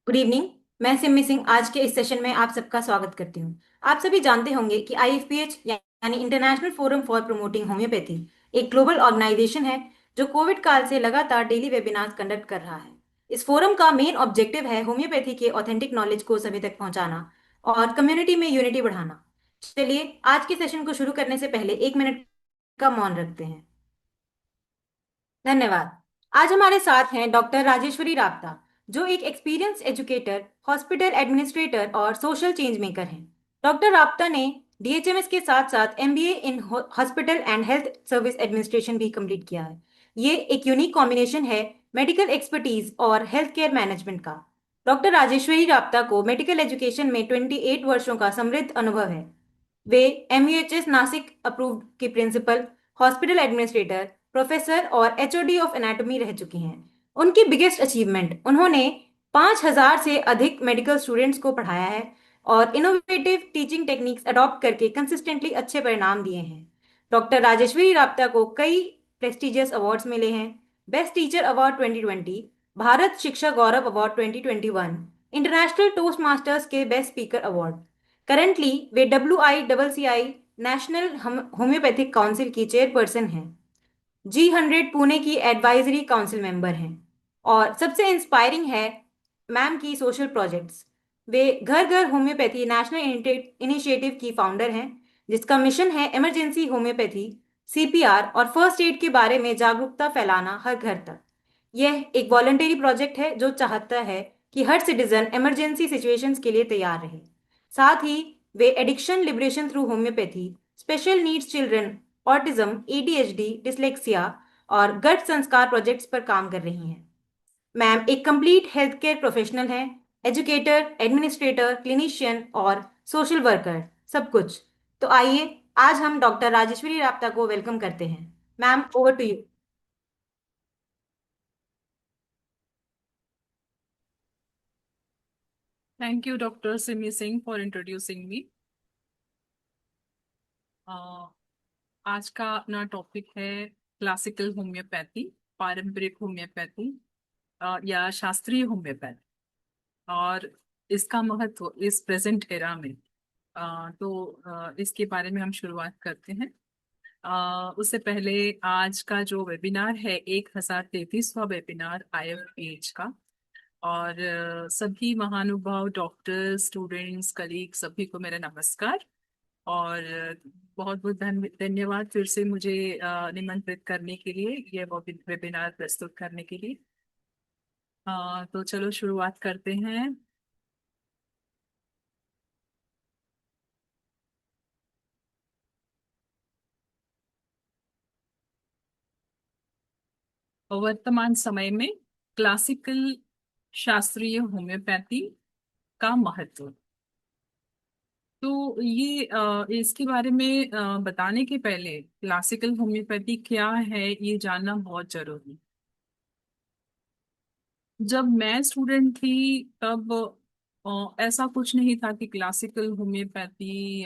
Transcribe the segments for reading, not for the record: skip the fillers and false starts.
Good evening. मैं सिमी सिंह आज के इस सेशन में आप सबका स्वागत करती हूँ। आप सभी जानते होंगे कि आईएफपीएच यानी international forum for promoting homeopathy एक ग्लोबल ऑर्गेनाइजेशन है जो कोविड काल से लगातार डेली वेबिनार्स कंडक्ट कर रहा है। इस फोरम का मेन ऑब्जेक्टिव है होम्योपैथी के ऑथेंटिक नॉलेज को सभी तक पहुंचाना और कम्युनिटी में यूनिटी बढ़ाना। चलिए आज के सेशन को शुरू करने से पहले 1 मिनट का मौन रखते हैं। धन्यवाद। आज हमारे साथ हैं डॉक्टर राजेश्वरी राप्ता, जो एक एक्सपीरियंस एजुकेटर, हॉस्पिटल एडमिनिस्ट्रेटर और सोशल चेंज मेकर हैं। डॉक्टर राप्ता ने डीएचएमएस के साथ साथ MBA in hospital and health service administration भी कंप्लीट किया है। ये एक यूनिक कॉम्बिनेशन है मेडिकल एक्सपर्टीज और हेल्थ केयर मैनेजमेंट का। डॉक्टर राजेश्वरी राप्ता को मेडिकल एजुकेशन में 28 वर्षों का समृद्ध अनुभव है। वे एमयूएचएस नासिक अप्रूव्ड की प्रिंसिपल, हॉस्पिटल एडमिनिस्ट्रेटर, प्रोफेसर और एचओडी ऑफ एनाटॉमी रह चुकी हैं। उनकी बिगेस्ट अचीवमेंट, उन्होंने 5,000 से अधिक मेडिकल स्टूडेंट्स को पढ़ाया है और इनोवेटिव टीचिंग टेक्निक्स अडॉप्ट करके कंसिस्टेंटली अच्छे परिणाम दिए हैं। डॉक्टर राजेश्वरी राप्ता को कई प्रेस्टिजियस अवार्ड्स मिले हैं। बेस्ट टीचर अवार्ड 2020, भारत शिक्षा गौरव अवार्ड 2021, इंटरनेशनल टोस्ट मास्टर्स के बेस्ट स्पीकर अवार्ड। करंटली वे WICCI नेशनल होम्योपैथिक काउंसिल की चेयरपर्सन हैं। G100 पुणे की एडवाइजरी काउंसिल मेंबर हैं। और सबसे इंस्पायरिंग है मैम की सोशल प्रोजेक्ट्स। वे घर घर होम्योपैथी नेशनल इनिशिएटिव की फाउंडर हैं, जिसका मिशन है इमरजेंसी होम्योपैथी, सीपीआर और फर्स्ट एड के बारे में जागरूकता फैलाना हर घर तक। यह एक वॉलंटरी प्रोजेक्ट है जो चाहता है कि हर सिटीजन इमरजेंसी सिचुएशंस के लिए तैयार रहे। साथ ही वे addiction liberation through homoeopathy, special needs children, autism, ADHD, dyslexia और गट संस्कार प्रोजेक्ट्स पर काम कर रही हैं। मैम एक कंप्लीट हेल्थ केयर प्रोफेशनल हैं, एजुकेटर, एडमिनिस्ट्रेटर, क्लिनिशियन और सोशल वर्कर, सब कुछ। तो आइए आज हम डॉक्टर राजेश्वरी राप्ता को वेलकम करते हैं। Ma'am, over to you. Thank you, Dr. Simi Singh, for introducing me. आज का अपना टॉपिक है क्लासिकल होम्योपैथी, पारंपरिक होम्योपैथी या शास्त्रीय होम्योपैथी और इसका महत्व इस प्रेजेंट एरा में। इसके बारे में हम शुरुआत करते हैं। उससे पहले आज का जो वेबिनार है 1033वां वेबिनार IFPH का। और सभी महानुभाव डॉक्टर्स, स्टूडेंट्स, कलीग सभी को मेरा नमस्कार। और बहुत बहुत धन्यवाद फिर से मुझे निमंत्रित करने के लिए, ये वेबिनार प्रस्तुत करने के लिए। तो चलो शुरुआत करते हैं। वर्तमान समय में क्लासिकल शास्त्रीय होम्योपैथी का महत्व। तो ये इसके बारे में बताने के पहले क्लासिकल होम्योपैथी क्या है ये जानना बहुत जरूरी है। जब मैं स्टूडेंट थी तब ऐसा कुछ नहीं था कि क्लासिकल होम्योपैथी।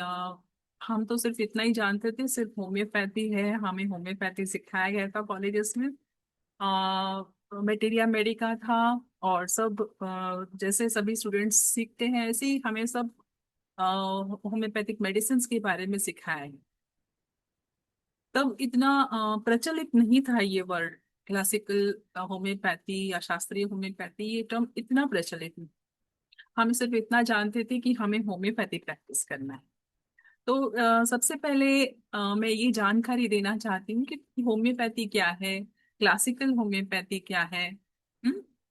हम तो सिर्फ इतना ही जानते थे, सिर्फ होम्योपैथी है, हमें होम्योपैथी सिखाया गया था कॉलेजेस में। मटेरिया मेडिका था और सब जैसे सभी स्टूडेंट्स सीखते हैं ऐसे ही हमें सब होम्योपैथिक मेडिसिन के बारे में सिखाया है। तब इतना प्रचलित नहीं था ये वर्ड, क्लासिकल होम्योपैथी या शास्त्रीय होम्योपैथी, ये टर्म इतना प्रचलित नहीं। हम सिर्फ इतना जानते थे कि हमें होम्योपैथी प्रैक्टिस करना है। तो सबसे पहले मैं ये जानकारी देना चाहती हूँ कि होम्योपैथी क्या है, क्लासिकल होम्योपैथी क्या है,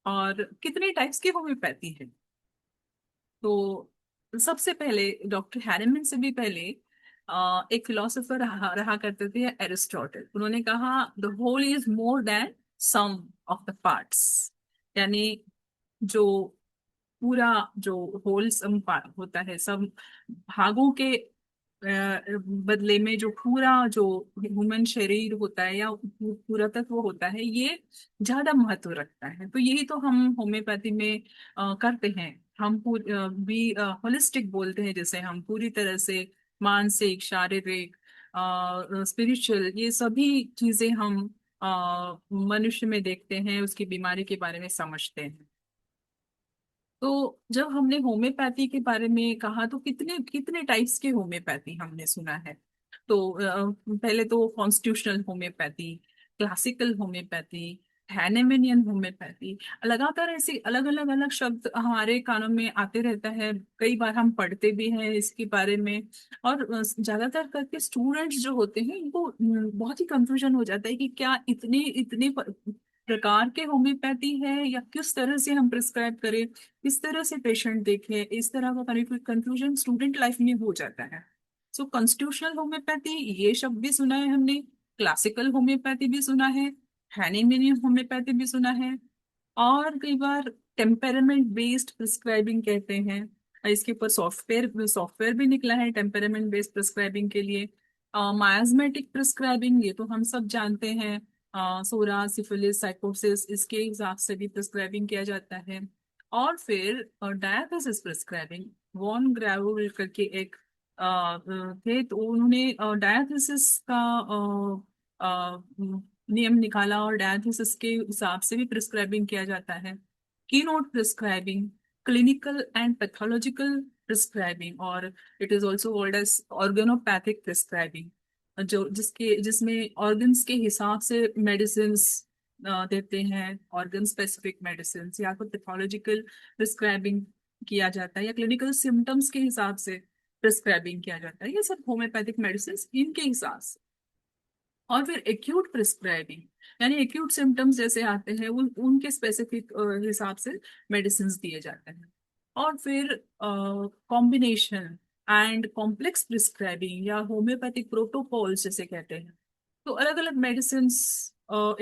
और कितने टाइप्स की होम्योपैथी है। तो सबसे पहले डॉक्टर हैरमन से भी पहले एक फिलोसोफर रहा करते थे एरिस्टोटल। उन्होंने कहा the whole is more than sum of the parts. यानी जो पूरा जो होल सम होता है, सब भागों के बदले में जो पूरा जो ह्यूमन शरीर होता है या पूरा तत्व होता है, ये ज्यादा महत्व रखता है। तो यही तो हम होम्योपैथी में करते हैं। हम भी होलिस्टिक बोलते हैं, जैसे हम पूरी तरह से मानसिक, शारीरिक, स्पिरिचुअल, ये सभी चीजें हम मनुष्य में देखते हैं, उसकी बीमारी के बारे में समझते हैं। तो जब हमने होम्योपैथी के बारे में कहा तो कितने कितने टाइप्स के होम्योपैथी हमने सुना है। तो पहले तो constitutional homoeopathy, classical homoeopathy, Hahnemannian homoeopathy, लगातार ऐसे अलग अलग अलग शब्द हमारे कानों में आते रहता है। कई बार हम पढ़ते भी हैं इसके बारे में। और ज्यादातर करके स्टूडेंट्स जो होते हैं इनको बहुत ही कंफ्यूजन हो जाता है कि क्या इतने इतने प्रकार के होम्योपैथी है, या किस तरह से हम प्रिस्क्राइब करें, किस तरह से पेशेंट देखें। इस तरह का कंफ्यूजन स्टूडेंट लाइफ में हो जाता है। सो कॉन्स्टिट्यूशनल होम्योपैथी ये शब्द भी सुना है हमने, क्लासिकल होम्योपैथी भी सुना है, हैनिमिनियन होम्योपैथी भी सुना है, और कई बार टेम्परामेंट बेस्ड प्रिस्क्राइबिंग कहते हैं। और इसके ऊपर सॉफ्टवेयर सॉफ्टवेयर भी निकला है टेम्परामेंट बेस्ड प्रिस्क्राइबिंग के लिए। मायाज्मेटिक प्रिस्क्राइबिंग ये तो हम सब जानते हैं, सोरा सिफिलिस साइकोसिस इसके हिसाब से भी प्रिस्क्राइबिंग किया जाता है। और फिर डायबिटिस प्रिस्क्राइबिंग, वॉन ग्राउल करके एक थे, तो उन्होंने डायबिटिस का नियम निकाला और डायबिटिस के हिसाब से भी प्रिस्क्राइबिंग किया जाता है। Keynote prescribing, clinical and pathological prescribing, और it is also called as organopathic prescribing, जो जिसमें ऑर्गन्स के हिसाब से मेडिसिन देते हैं, ऑर्गन स्पेसिफिक मेडिसिन, या तो पैथोलॉजिकल प्रिस्क्राइबिंग किया जाता है, या क्लिनिकल सिम्टम्स के हिसाब से प्रिस्क्राइबिंग किया जाता है। ये सब होम्योपैथिक मेडिसिन इनके हिसाब से। और फिर एक्यूट प्रिस्क्राइबिंग, यानी एक्यूट सिम्टम्स जैसे आते हैं उनके स्पेसिफिक हिसाब से मेडिसिन दिए जाते हैं। और फिर कॉम्बिनेशन एंड कॉम्प्लेक्स प्रिस्क्राइबिंग या होम्योपैथिक प्रोटोकॉल्स जैसे कहते हैं। तो अलग अलग मेडिसिन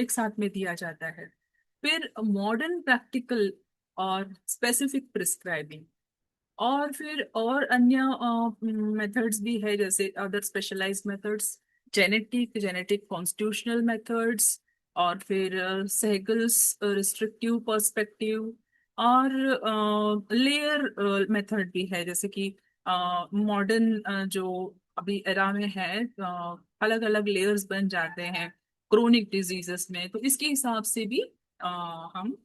एक साथ में दिया जाता है। फिर मॉडर्न प्रैक्टिकल और स्पेसिफिक प्रिस्क्राइबिंग, और फिर और अन्य मेथड्स भी है जैसे other specialised methods, genetic genetic constitutional methods, और फिर सेगल्स रिस्ट्रिक्टिव पर्सपेक्टिव, और लेयर मेथड भी है, जैसे कि मॉडर्न जो अभी एरा में है, अलग अलग लेयर्स बन जाते हैं क्रोनिक डिजीजेस में, तो इसके हिसाब से भी हम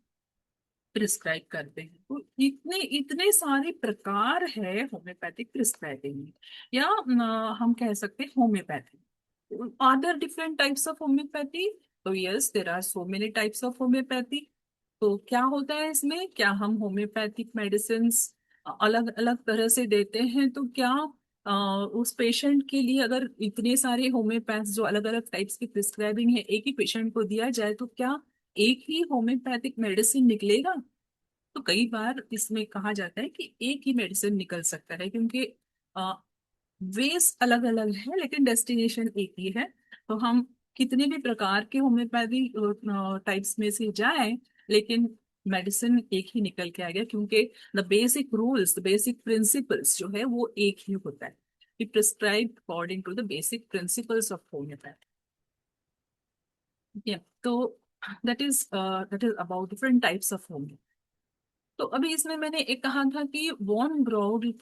प्रिस्क्राइब करते हैं। तो इतने इतने सारे प्रकार है होम्योपैथिक प्रिस्क्राइबिंग में, या हम कह सकते हैं homoeopathy. Are there different types of homoeopathy? तो yes, there are so many types of homoeopathy. तो क्या होता है इसमें, क्या हम होम्योपैथिक मेडिसिन अलग अलग तरह से देते हैं? तो क्या उस पेशेंट के लिए अगर इतने सारे होम्योपैथ जो अलग अलग टाइप्स की प्रिस्क्राइबिंग है एक ही पेशेंट को दिया जाए तो क्या एक ही होम्योपैथिक मेडिसिन निकलेगा? तो कई बार इसमें कहा जाता है कि एक ही मेडिसिन निकल सकता है, क्योंकि वेस अलग अलग है लेकिन डेस्टिनेशन एक ही है। तो हम कितने भी प्रकार के होम्योपैथी टाइप्स में से जाएं, लेकिन मेडिसिन एक ही निकल के आएगा, क्योंकि the basic rules, the basic principles जो है वो एक ही होता है। We prescribe according to the basic principles of homoeopathy. तो that is about different types of homoeopathy. तो अभी इसमें मैंने एक कहा था कि वॉन ग्राउल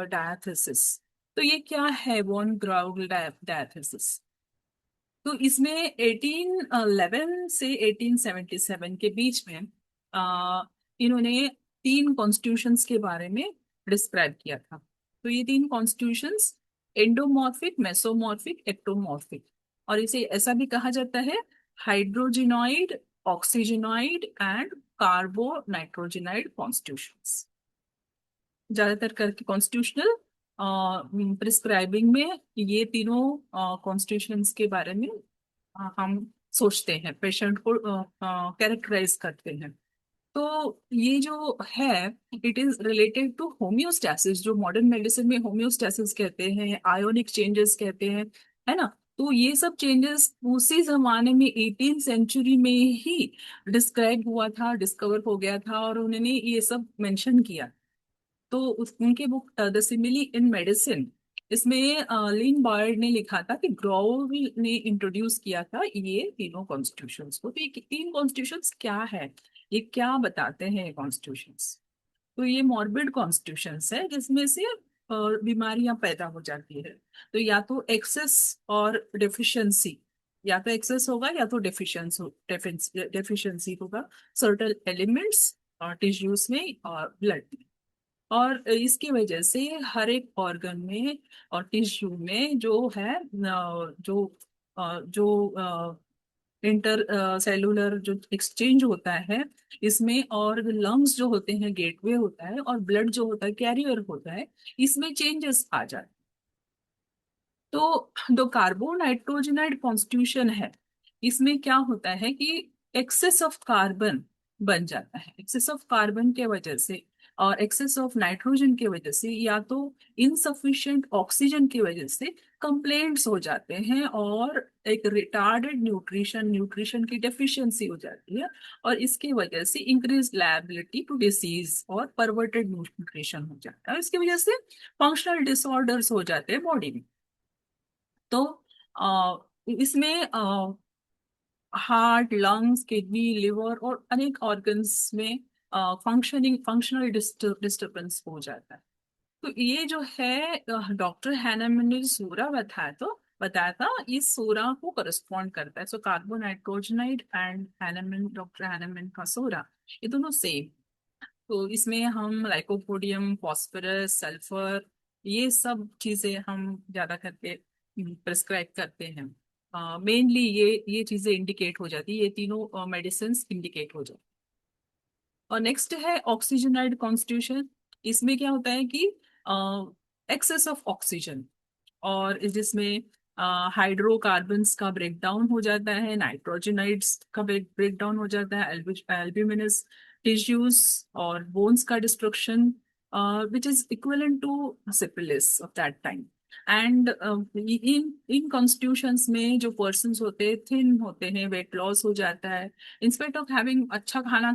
डायथेसिस। तो ये क्या है वॉन ग्राउल डायथेसिस? तो इसमें 1811 से 1877 के बीच में इन्होंने तीन कॉन्स्टिट्यूशंस के बारे में डिस्क्राइब किया था। तो ये तीन कॉन्स्टिट्यूशंस, एंडोमॉर्फिक, मेसोमॉर्फिक, एक्टोमॉर्फिक, और इसे ऐसा भी कहा जाता है हाइड्रोजिनॉइड, ऑक्सीजनॉइड एंड कार्बो नाइट्रोजिनाइड कॉन्स्टिट्यूशंस। ज्यादातर करके कॉन्स्टिट्यूशनल प्रिस्क्राइबिंग में ये तीनों कॉन्स्टिट्यूशंस के बारे में हम सोचते हैं, पेशेंट को कैरेक्टराइज करते हैं। तो ये जो है, it is related to homeostasis, जो मॉडर्न मेडिसिन में होम्योस्टैसिस कहते हैं, आयोनिक चेंजेस कहते हैं, है ना। तो ये सब चेंजेस उसी जमाने में 18 सेंचुरी में ही डिस्क्राइब हुआ था, डिस्कवर हो गया था, और उन्होंने ये सब मेंशन किया। तो उनके book the simile in medicine, इसमें लिन बायर्ड ने लिखा था कि ग्राउल ने इंट्रोड्यूस किया था ये तीनों कॉन्स्टिट्यूशंस को। तो ये तीन कॉन्स्टिट्यूशंस क्या है, ये क्या बताते हैं कॉन्स्टिट्यूशंस? तो ये मॉर्बिड कॉन्स्टिट्यूशंस है जिसमें से बीमारियां पैदा हो जाती है। तो या तो एक्सेस और डेफिशिएंसी, या तो एक्सेस होगा या तो डेफिशिएंसी होगा, सर्टेन एलिमेंट्स टिश्यूज में और ब्लड में। और इसकी वजह से हर एक ऑर्गन में और टिश्यू में जो है जो इंटर सेलुलर जो एक्सचेंज होता है इसमें, और लंग्स जो होते हैं गेटवे होता है, और ब्लड जो होता है कैरियर होता है, इसमें चेंजेस आ जाते हैं। तो जो कार्बन नाइट्रोजनाइड कॉन्स्टिट्यूशन है, इसमें क्या होता है कि एक्सेस ऑफ कार्बन बन जाता है। एक्सेस ऑफ कार्बन के वजह से और एक्सेस ऑफ नाइट्रोजन की वजह से, या तो इनसफिशिएंट ऑक्सीजन की वजह से कंप्लेंट्स हो जाते हैं, और एक रिटार्डेड न्यूट्रिशन न्यूट्रिशन की डेफिशिएंसी हो जाती है, और इसकी वजह से इंक्रीज लायबिलिटी टू डिसीज और परवर्टेड न्यूट्रिशन हो जाता है। इसकी वजह से फंक्शनल डिसऑर्डर्स हो जाते हैं बॉडी में। तो इसमें हार्ट, लंग्स, किडनी, लिवर और अनेक ऑर्गन्स में फंक्शनल डिस्टरबेंस हो जाता है। तो ये जो है डॉक्टर हैनमन ने जो सूरा बताया था, इस सूरा को करस्पॉन्ड करता है। सो कार्बोनाइट्रोजनाइड एंड हैनमन, डॉक्टर हैनमन का सूरा, ये दोनों सेम। तो इसमें हम लाइकोपोडियम, फास्फोरस, सल्फर, ये सब चीजें हम ज्यादा करके प्रिस्क्राइब करते हैं। मेनली ये चीजें इंडिकेट हो जाती है, ये तीनों मेडिसिन इंडिकेट हो जाती है। और नेक्स्ट है ऑक्सीजनाइड कॉन्स्टिट्यूशन। इसमें क्या होता है कि एक्सेस ऑफ ऑक्सीजन, और जिसमें हाइड्रोकार्बन्स का ब्रेकडाउन हो जाता है, नाइट्रोजनाइड्स का ब्रेकडाउन हो जाता है, एल्ब्यूमिनस टिश्यूज और बोन्स का destruction, which is equivalent to syphilis of that time. And in in constitutions में जो पर्सन्स होते हैं थिन होते हैं, वेट लॉस हो जाता है। इंस्पेक्ट ऑफ हैविंग अच्छा खाना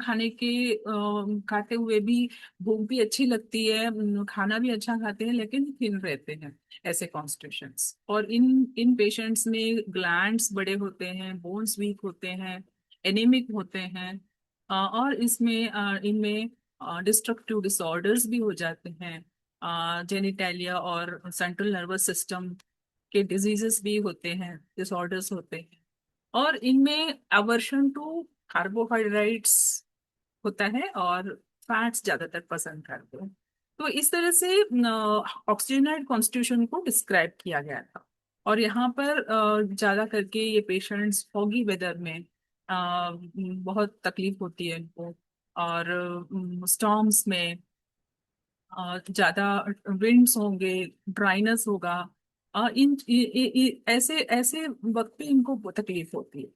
खाते हुए भी भूख भी अच्छी लगती है, खाना भी अच्छा खाते हैं, लेकिन थिन रहते हैं ऐसे कॉन्स्टिट्यूशंस। और इन इन पेशेंट्स में ग्लैंड्स बड़े होते हैं, बोन्स वीक होते हैं, एनीमिक होते हैं, और इनमें डिस्ट्रक्टिव डिसऑर्डर्स भी हो जाते हैं, जेनिटेलिया और सेंट्रल नर्वस सिस्टम के डिजीजेस भी होते हैं, डिसऑर्डर्स होते हैं। और इनमें अवर्शन टू कार्बोहाइड्रेट्स होता है, और फैट्स ज्यादातर पसंद करते हैं। तो इस तरह से ऑक्सीजनाइड कॉन्स्टिट्यूशन को डिस्क्राइब किया गया था। और यहाँ पर ज्यादा करके ये पेशेंट्स फॉगी वेदर में बहुत तकलीफ होती है इनको, और स्टॉर्म्स में ज्यादा विंड्स होंगे, ड्राइनेस होगा, ऐसे ऐसे वक्त पे इनको बहुत तकलीफ होती है।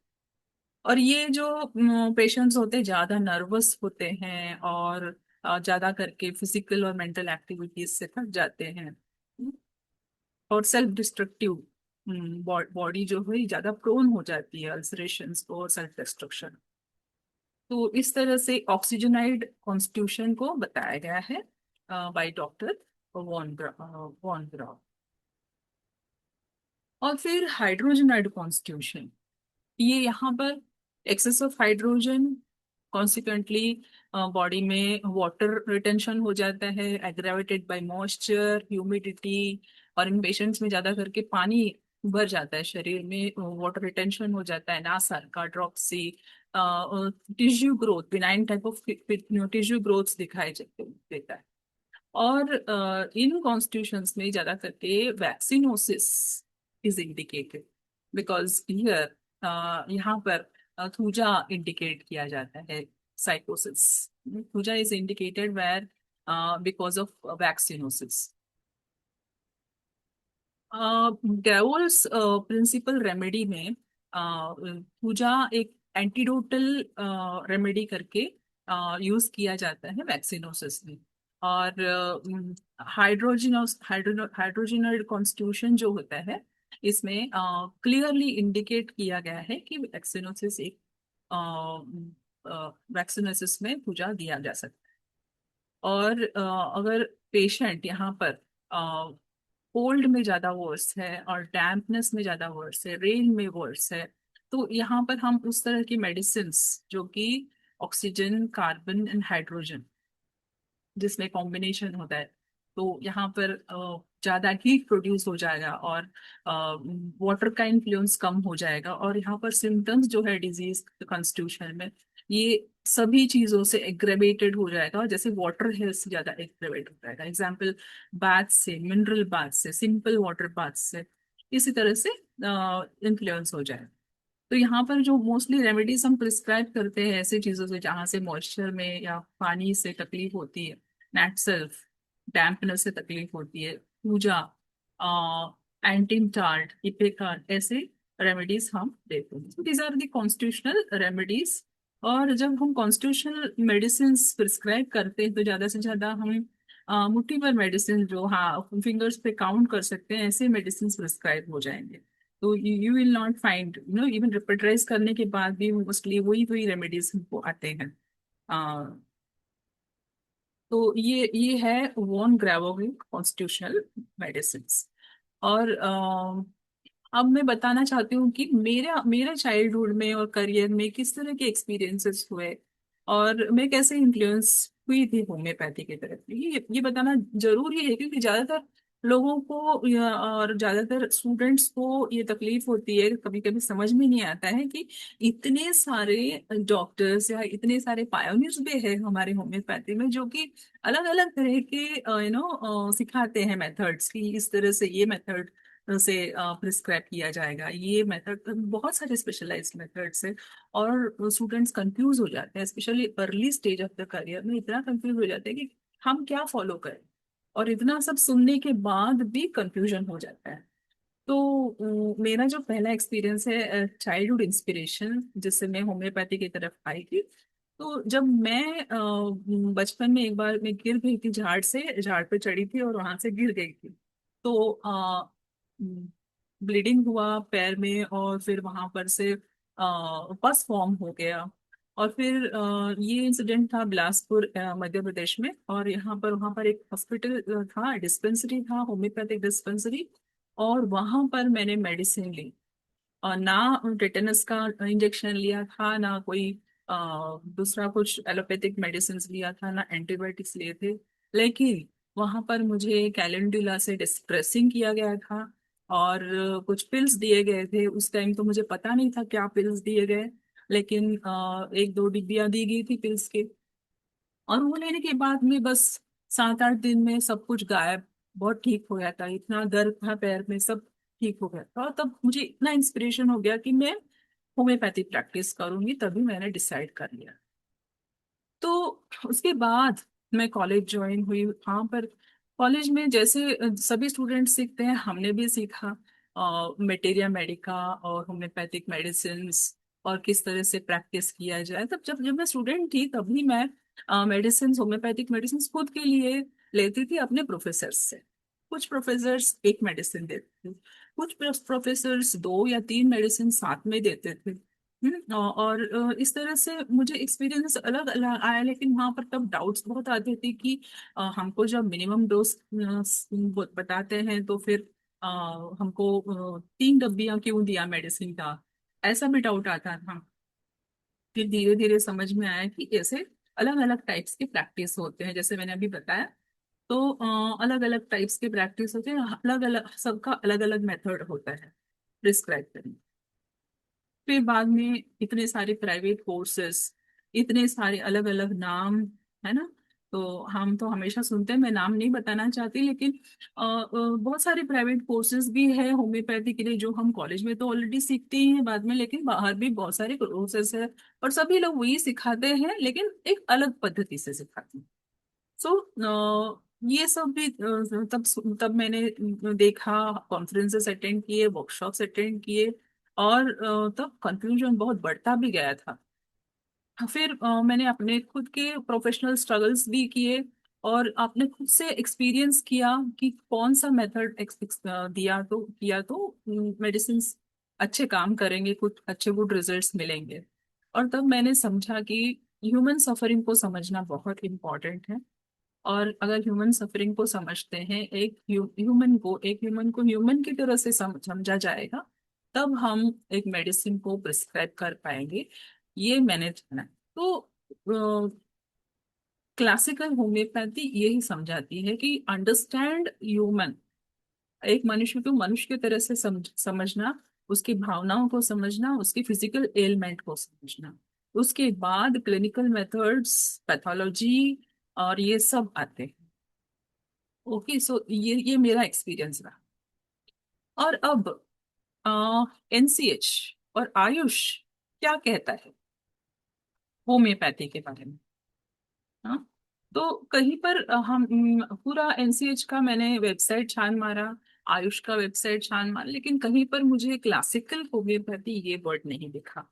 और ये जो पेशेंट्स होते हैं ज्यादा नर्वस होते हैं, और ज्यादा करके फिजिकल और मेंटल एक्टिविटीज से थक जाते हैं, और सेल्फ डिस्ट्रक्टिव बॉडी जो है ज्यादा प्रोन हो जाती है अल्सरेशन को और सेल्फ डिस्ट्रक्शन। तो इस तरह से ऑक्सीजनाइड कॉन्स्टिट्यूशन को बताया गया है बाय डॉक्टर वॉन ग्राफ। और फिर हाइड्रोजनाइड कॉन्स्टिट्यूशन, ये यहाँ पर excess of hydrogen, consequently body में वाटर रिटेंशन हो जाता है, एग्रेवेटेड बाय मॉइस्चर, ह्यूमिडिटी, और इन पेशेंट्स में ज्यादा करके पानी भर जाता है शरीर में, वाटर रिटेंशन हो जाता है, नासार का dropsy, tissue growth, benign type of tissue growth देता है। और इन कॉन्स्टिट्यूशंस में ज्यादा करके vaccinosis is indicated, because here यहाँ पर थूजा इंडिकेट किया जाता है, sycosis. Thuja is indicated where because of vaccinosis. डेवोल्स प्रिंसिपल रेमेडी में पूजा एक एंटीडोटल रेमेडी करके यूज किया जाता है वैक्सीनोसिस में। और हाइड्रोजनल कॉन्स्टिट्यूशन जो होता है, इसमें क्लियरली इंडिकेट किया गया है कि वैक्सीनोसिस एक वैक्सीनोसिस में पूजा दिया जा सकता है। और अगर पेशेंट यहाँ पर कोल्ड में ज्यादा वर्स है, और डैम्पनेस में ज्यादा वर्स है, रेन में वर्स है, तो यहाँ पर हम उस तरह की मेडिसिन जो कि ऑक्सीजन, कार्बन एंड हाइड्रोजन जिसमें कॉम्बिनेशन होता है, तो यहाँ पर ज्यादा हीट प्रोड्यूस हो जाएगा, और वाटर का इन्फ्लुएंस कम हो जाएगा, और यहाँ पर सिम्टम्स जो है डिजीज कॉन्स्टिट्यूशन में, ये सभी चीजों से एग्रेवेटेड हो जाएगा, और जैसे वाटर है उससे ज्यादा एग्रेवेट हो जाएगा। एग्जाम्पल, बाथ से, मिनरल बाथ से, सिंपल वाटर बाथ से, इसी तरह से इन्फ्लुएंस हो जाए। तो यहाँ पर जो मोस्टली रेमेडीज हम प्रिस्क्राइब करते हैं ऐसी चीजों से जहाँ से मॉइस्चर में या पानी से तकलीफ होती है, नेट सेल्फ डैम्पनेस से तकलीफ होती है, पूजा, एंटीम टार्ट, इपेकार्ट, ऐसे रेमेडीज हम देते हैं। These are the constitutional remedies. और जब हम कॉन्स्टिट्यूशनल मेडिसिन प्रिस्क्राइब करते हैं तो ज्यादा से ज्यादा हम मुट्ठी भर मेडिसिन, जो हाँ फिंगर्स पे काउंट कर सकते हैं, ऐसे मेडिसिन प्रिस्क्राइब हो जाएंगे। तो you will not find, even repertorize करने के बाद भी मोस्टली वही वही रेमेडीज हमको आते हैं। तो ये है वॉन ग्रेवोगी कॉन्स्टिट्यूशनल मेडिसिन। और अब मैं बताना चाहती हूँ कि मेरा मेरे चाइल्डहुड में और करियर में किस तरह के एक्सपीरियंसेस हुए और मैं कैसे इन्फ्लुएंस हुई थी होम्योपैथी की तरफ। ये बताना जरूरी है क्योंकि ज्यादातर लोगों को और ज्यादातर स्टूडेंट्स को ये तकलीफ होती है, कभी कभी समझ में नहीं आता है कि इतने सारे डॉक्टर्स या इतने सारे पायोनियर्स भी है हमारे होम्योपैथी में जो कि अलग अलग तरह के सिखाते हैं मेथड्स की, इस तरह से ये मेथड से प्रिस्क्राइब किया जाएगा, ये मेथड, बहुत सारे स्पेशलाइज्ड मेथड्स है। और स्टूडेंट्स कंफ्यूज हो जाते हैं, specially early stage of the career में इतना कंफ्यूज हो जाते हैं कि हम क्या फॉलो करें, और इतना सब सुनने के बाद भी कंफ्यूजन हो जाता है। तो मेरा जो पहला एक्सपीरियंस है चाइल्डहुड इंस्पिरेशन जिससे मैं होम्योपैथी की तरफ आई थी। तो जब मैं बचपन में एक बार मैं गिर गई थी झाड़ से, झाड़ पे चढ़ी थी और वहां से गिर गई थी। तो ब्लीडिंग हुआ पैर में, और फिर वहां पर से पस फॉर्म हो गया। और फिर ये इंसिडेंट था बिलासपुर मध्य प्रदेश में, और यहाँ पर वहाँ पर एक हॉस्पिटल था, डिस्पेंसरी था, होम्योपैथिक डिस्पेंसरी। और वहां पर मैंने मेडिसिन ली, और ना टेटेनस का इंजेक्शन लिया था, ना कोई दूसरा कुछ एलोपैथिक मेडिसिन लिया था, ना एंटीबायोटिक्स लिए थे। लेकिन वहां पर मुझे कैलेंडुला से डिस्प्रेसिंग किया गया था, और कुछ पिल्स दिए गए थे। उस टाइम तो मुझे पता नहीं था क्या पिल्स दिए गए, लेकिन एक दो डिब्बियां दी गई थी पिल्स के। और वो लेने के बाद में बस 7-8 दिन में सब कुछ गायब, बहुत ठीक हो गया था, इतना दर्द था पैर में, सब ठीक हो गया था। और तब मुझे इतना इंस्पिरेशन हो गया कि मैं होम्योपैथी प्रैक्टिस करूंगी, तभी मैंने डिसाइड कर लिया। तो उसके बाद मैं कॉलेज ज्वाइन हुई। वहाँ पर कॉलेज में जैसे सभी स्टूडेंट सीखते हैं, हमने भी सीखा मेटेरिया मेडिका और होम्योपैथिक मेडिसिन, और किस तरह से प्रैक्टिस किया जाए। तब जब जब मैं स्टूडेंट थी तभी मैं मेडिसिन, होम्योपैथिक मेडिसिन खुद के लिए लेती थी अपने प्रोफेसर से। कुछ प्रोफेसर्स एक मेडिसिन देते थे, कुछ प्रोफेसर्स 2 या 3 मेडिसिन साथ में देते थे। और इस तरह से मुझे एक्सपीरियंस अलग अलग आया, लेकिन वहां पर तब डाउट्स बहुत आते थे कि हमको जब मिनिमम डोज बताते हैं तो फिर अ, हमको 3 डब्बियां क्यों दिया मेडिसिन का, ऐसा भी डाउट आता था। फिर धीरे धीरे समझ में आया कि ऐसे अलग अलग टाइप्स के प्रैक्टिस होते हैं, जैसे मैंने अभी बताया। तो अलग अलग टाइप्स के प्रैक्टिस होते हैं, अलग अलग सबका अलग अलग मेथड होता है प्रिस्क्राइब करने। फिर बाद में इतने सारे प्राइवेट कोर्सेस, इतने सारे अलग अलग नाम, है ना। तो हम तो हमेशा सुनते हैं, मैं नाम नहीं बताना चाहती, लेकिन बहुत सारे प्राइवेट कोर्सेज भी है होम्योपैथी के लिए जो हम कॉलेज में तो ऑलरेडी सीखते ही हैं बाद में, लेकिन बाहर भी बहुत सारे कोर्सेज है। और सभी लोग वही सिखाते हैं, लेकिन एक अलग पद्धति से सिखाते हैं। सो ये सब भी तब मैंने देखा, कॉन्फ्रेंसेस अटेंड किए, वर्कशॉप्स अटेंड किए, और तब कंफ्यूजन बहुत बढ़ता भी गया था। फिर मैंने अपने खुद के प्रोफेशनल स्ट्रगल्स भी किए, और आपने खुद से एक्सपीरियंस किया कि कौन सा मेथड दिया तो किया तो मेडिसिन अच्छे काम करेंगे, कुछ अच्छे गुड रिजल्ट्स मिलेंगे। और तब मैंने समझा कि ह्यूमन सफरिंग को समझना बहुत इम्पोर्टेंट है। और अगर ह्यूमन सफरिंग को समझते हैं, एक ह्यूमन को ह्यूमन की तरह से समझा जाएगा, तब हम एक मेडिसिन को प्रिस्क्राइब कर पाएंगे, ये मैंने जाना। तो क्लासिकल होम्योपैथी यही समझाती है कि अंडरस्टैंड ह्यूमन, एक मनुष्य को मनुष्य की तरह से समझना, उसकी भावनाओं को समझना, उसकी फिजिकल एलिमेंट को समझना। उसके बाद क्लिनिकल मेथड्स, पैथोलॉजी और ये सब आते हैं। ओके, सो ये मेरा एक्सपीरियंस रहा। और अब एनसीएच और आयुष क्या कहता है होम्योपैथी के बारे में। हाँ, तो कहीं पर हम पूरा एनसीएच का मैंने वेबसाइट छान मारा, आयुष का वेबसाइट छान मारा, लेकिन कहीं पर मुझे क्लासिकल होम्योपैथी ये वर्ड नहीं दिखा।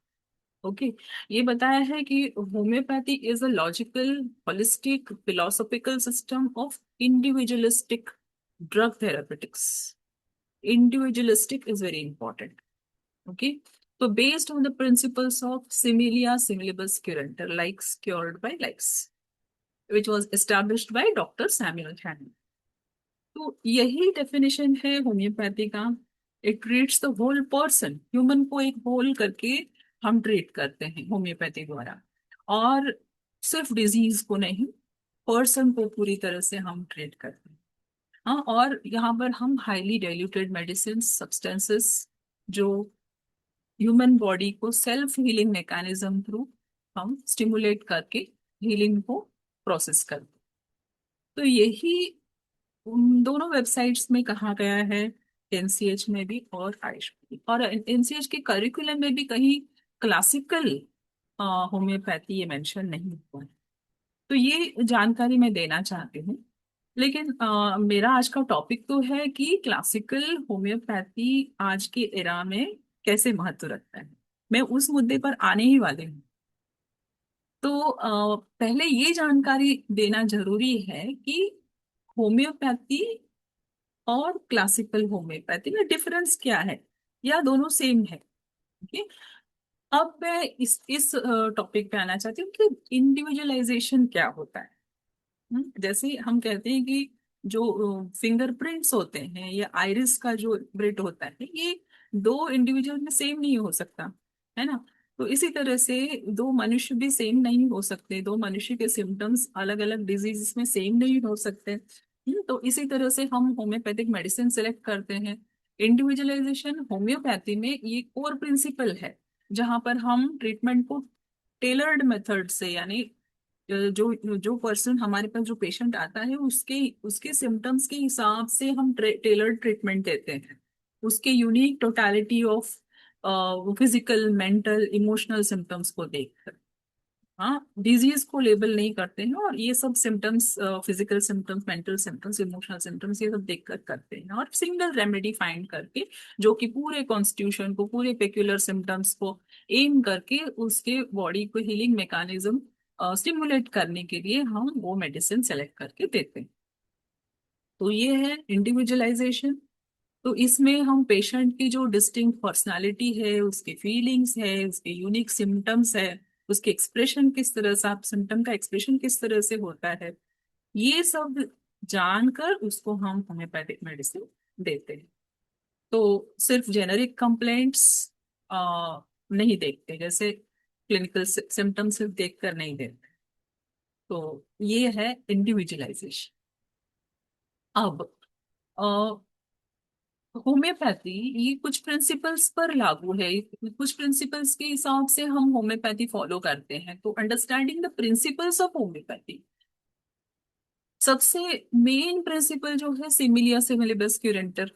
ओके, ये बताया है कि homeopathy is a logical, holistic, philosophical system of individualistic drug therapeutics. Individualistic is very important. Okay, so based on the principles of similia similibus curanter, likes cured by likes, which was established by Dr. Samuel Hahnemann। तो यही definition है homeopathy का। It treats the whole person, human को एक whole करके हम treat करते हैं होम्योपैथी द्वारा। और सिर्फ डिजीज को नहीं, पर्सन को पूरी तरह से हम ट्रीट करते हैं। हाँ, और यहाँ पर हम हाईली डाइल्यूटेड मेडिसिन सब्सटेंसेस जो ह्यूमन बॉडी को सेल्फ हीलिंग मैकेनिज्म थ्रू हम स्टिमुलेट करके हीलिंग को प्रोसेस करते हैं। तो यही उन दोनों वेबसाइट्स में कहा गया है, एनसीएच में भी और आयुष में भी। और एनसीएच के करिकुलम में भी कहीं क्लासिकल होम्योपैथी ये मेंशन नहीं हुआ है। तो ये जानकारी मैं देना चाहती हूँ। लेकिन मेरा आज का टॉपिक तो है कि क्लासिकल होम्योपैथी आज के एरा में कैसे महत्व रखता है। मैं उस मुद्दे पर आने ही वाली हूँ। तो पहले ये जानकारी देना जरूरी है कि होम्योपैथी और क्लासिकल होम्योपैथी में डिफरेंस क्या है, या दोनों सेम है। ओके, अब मैं इस टॉपिक पे आना चाहती हूँ कि इंडिविजुअलाइजेशन क्या होता है। जैसे हम कहते हैं कि जो फिंगरप्रिंट्स होते हैं या आइरिस का जो प्रिंट होता है, ये दो इंडिविजुअल में सेम नहीं हो सकता, है ना। तो इसी तरह से दो मनुष्य भी सेम नहीं हो सकते, दो मनुष्य के सिम्टम्स अलग अलग डिजीज में सेम नहीं हो सकते। तो इसी तरह से हम होम्योपैथिक मेडिसिन सेलेक्ट करते हैं। इंडिविजुअलाइजेशन होम्योपैथी में ये कोर प्रिंसिपल है, जहां पर हम ट्रीटमेंट को टेलर्ड मेथड से, यानी जो जो पर्सन हमारे पास, जो पेशेंट आता है, उसके उसके सिम्टम्स के हिसाब से हम टेलर्ड ट्रीटमेंट देते हैं, उसके unique totality of physical, mental, emotional symptoms को देखकर। हाँ, डिजीज को लेबल नहीं करते हैं, और ये सब symptoms, physical symptoms, mental symptoms, emotional symptoms, ये सब देखकर करते हैं, और सिंगल रेमेडी फाइंड करके जो कि पूरे कॉन्स्टिट्यूशन को, पूरे पेक्युलर सिम्टम्स को एम करके उसके बॉडी को हीलिंग मैकेनिज्म स्टिमुलेट करने के लिए हम वो मेडिसिन सेलेक्ट करके देते हैं। तो ये है इंडिविजुअलाइजेशन। तो इसमें हम पेशेंट की जो डिस्टिंक्ट पर्सनालिटी है, उसके फीलिंग्स है, उसके यूनिक सिम्टम्स है, उसके एक्सप्रेशन किस तरह से, आप सिम्टम का एक्सप्रेशन किस तरह से होता है, ये सब जानकर उसको हम होम्योपैथिक मेडिसिन देते हैं। तो सिर्फ जेनरिक कंप्लेंट्स नहीं देखते, जैसे क्लिनिकल सिम्टम्स सिर्फ देखकर नहीं देते। तो ये है इंडिविजुअलाइजेशन। अब होम्योपैथी ये कुछ प्रिंसिपल्स पर लागू है, कुछ प्रिंसिपल्स के हिसाब से हम होम्योपैथी फॉलो करते हैं। तो understanding the principles of homeopathy, सबसे मेन प्रिंसिपल जो है सिमिलिया सिमिलिबस क्यूरेंटर,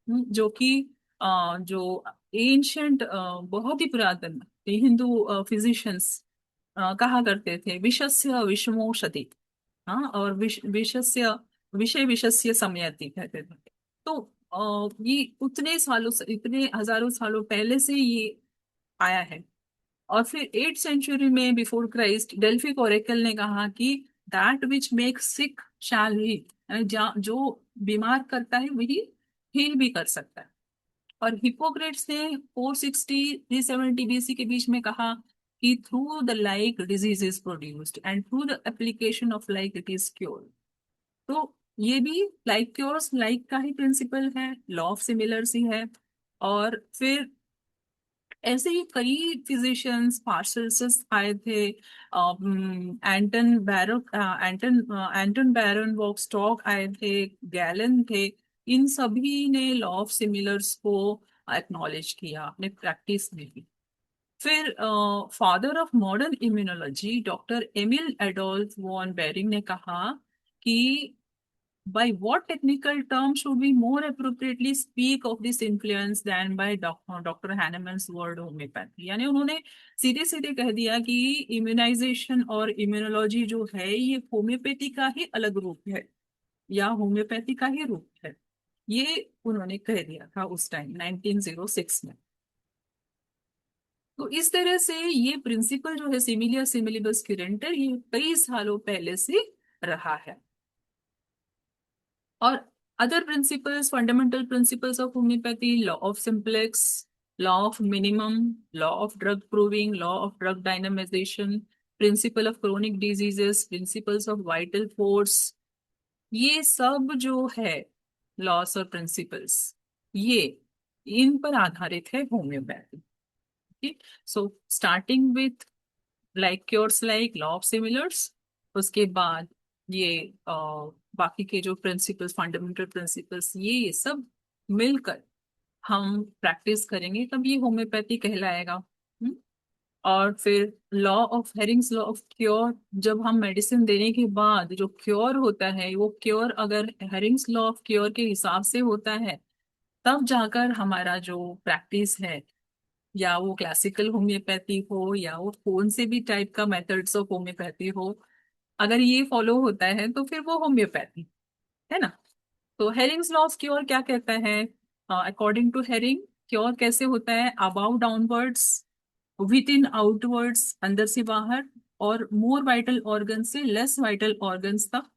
जो कि जो एंशंट, बहुत ही पुरातन हिंदू फिजिशियंस कहा करते थे, विषस्य विषमोषति। हाँ, और विषस्य विषय विषस्य समयति कहते थे। तो ये उतने सालों से, इतने हजारों सालों पहले से ये आया है। और फिर 8th सेंचुरी में बिफोर क्राइस्ट डेल्फिक ओरेकल ने कहा कि that which makes sick shall heal, जो बीमार करता है वही हील भी कर सकता है। और हिपोक्रेट्स ने 460-370 BC के बीच में कहा कि through the like disease is produced and through the application of like it is cure. तो ये भी लाइक क्योर्स लाइक का ही प्रिंसिपल है, लॉ ऑफ सिमिलर्स ही है। और फिर ऐसे ही कई फिजिशियंस, पार्सल्स आए थे, एंटन बैरन वॉकस्टॉक आए थे, गैलन थे। इन सभी ने लॉ ऑफ सिमिलर्स को एक्नॉलेज किया अपने प्रैक्टिस में भी। फिर father of modern immunology doctor Emil Adolf von Behring ने कहा कि by what technical term should we more appropriately speak of this influence than by doctor Hahnemann's word homoeopathy. यानी उन्होंने सीधे सीधे कह दिया कि इम्यूनाइजेशन और इम्यूनोलॉजी जो है ये होम्योपैथी का ही अलग रूप है या होम्योपैथी का ही रूप है, ये उन्होंने कह दिया था उस टाइम 1906 में। तो इस तरह से ये प्रिंसिपल जो है सिमिलिया सिमिलिबस क्यूरेंटर ये कई सालों पहले से रहा है। और other principles, fundamental principles of homoeopathy, law of simplex, law of minimum, law of drug proving, law of drug dynamisation, principle of chronic diseases, principles of vital force, ये सब जो है लॉस और प्रिंसिपल्स, ये इन पर आधारित है होम्योपैथी। ठीक, so starting with like cures like law of similars, उसके बाद ये बाकी के जो प्रिंसिपल्स, फंडामेंटल प्रिंसिपल्स, ये सब मिलकर हम प्रैक्टिस करेंगे तब ये होम्योपैथी कहलाएगा। और फिर law of Hering's law of cure, जब हम मेडिसिन देने के बाद जो क्योर होता है वो क्योर अगर हेरिंग्स लॉ ऑफ क्योर के हिसाब से होता है तब जाकर हमारा जो प्रैक्टिस है, या वो क्लासिकल होम्योपैथी हो या वो कौन से भी टाइप का मेथड्स ऑफ होम्योपैथी हो, अगर ये फॉलो होता है तो फिर वो होम्योपैथी है ना। तो हेरिंग्स लॉ ऑफ क्योर क्या कहता है? अकॉर्डिंग टू हेरिंग, क्योर कैसे होता है? About downwards, with in outwards, अंदर से बाहर, और मोर वाइटल ऑर्गन से लेस वाइटल ऑर्गन्स तक,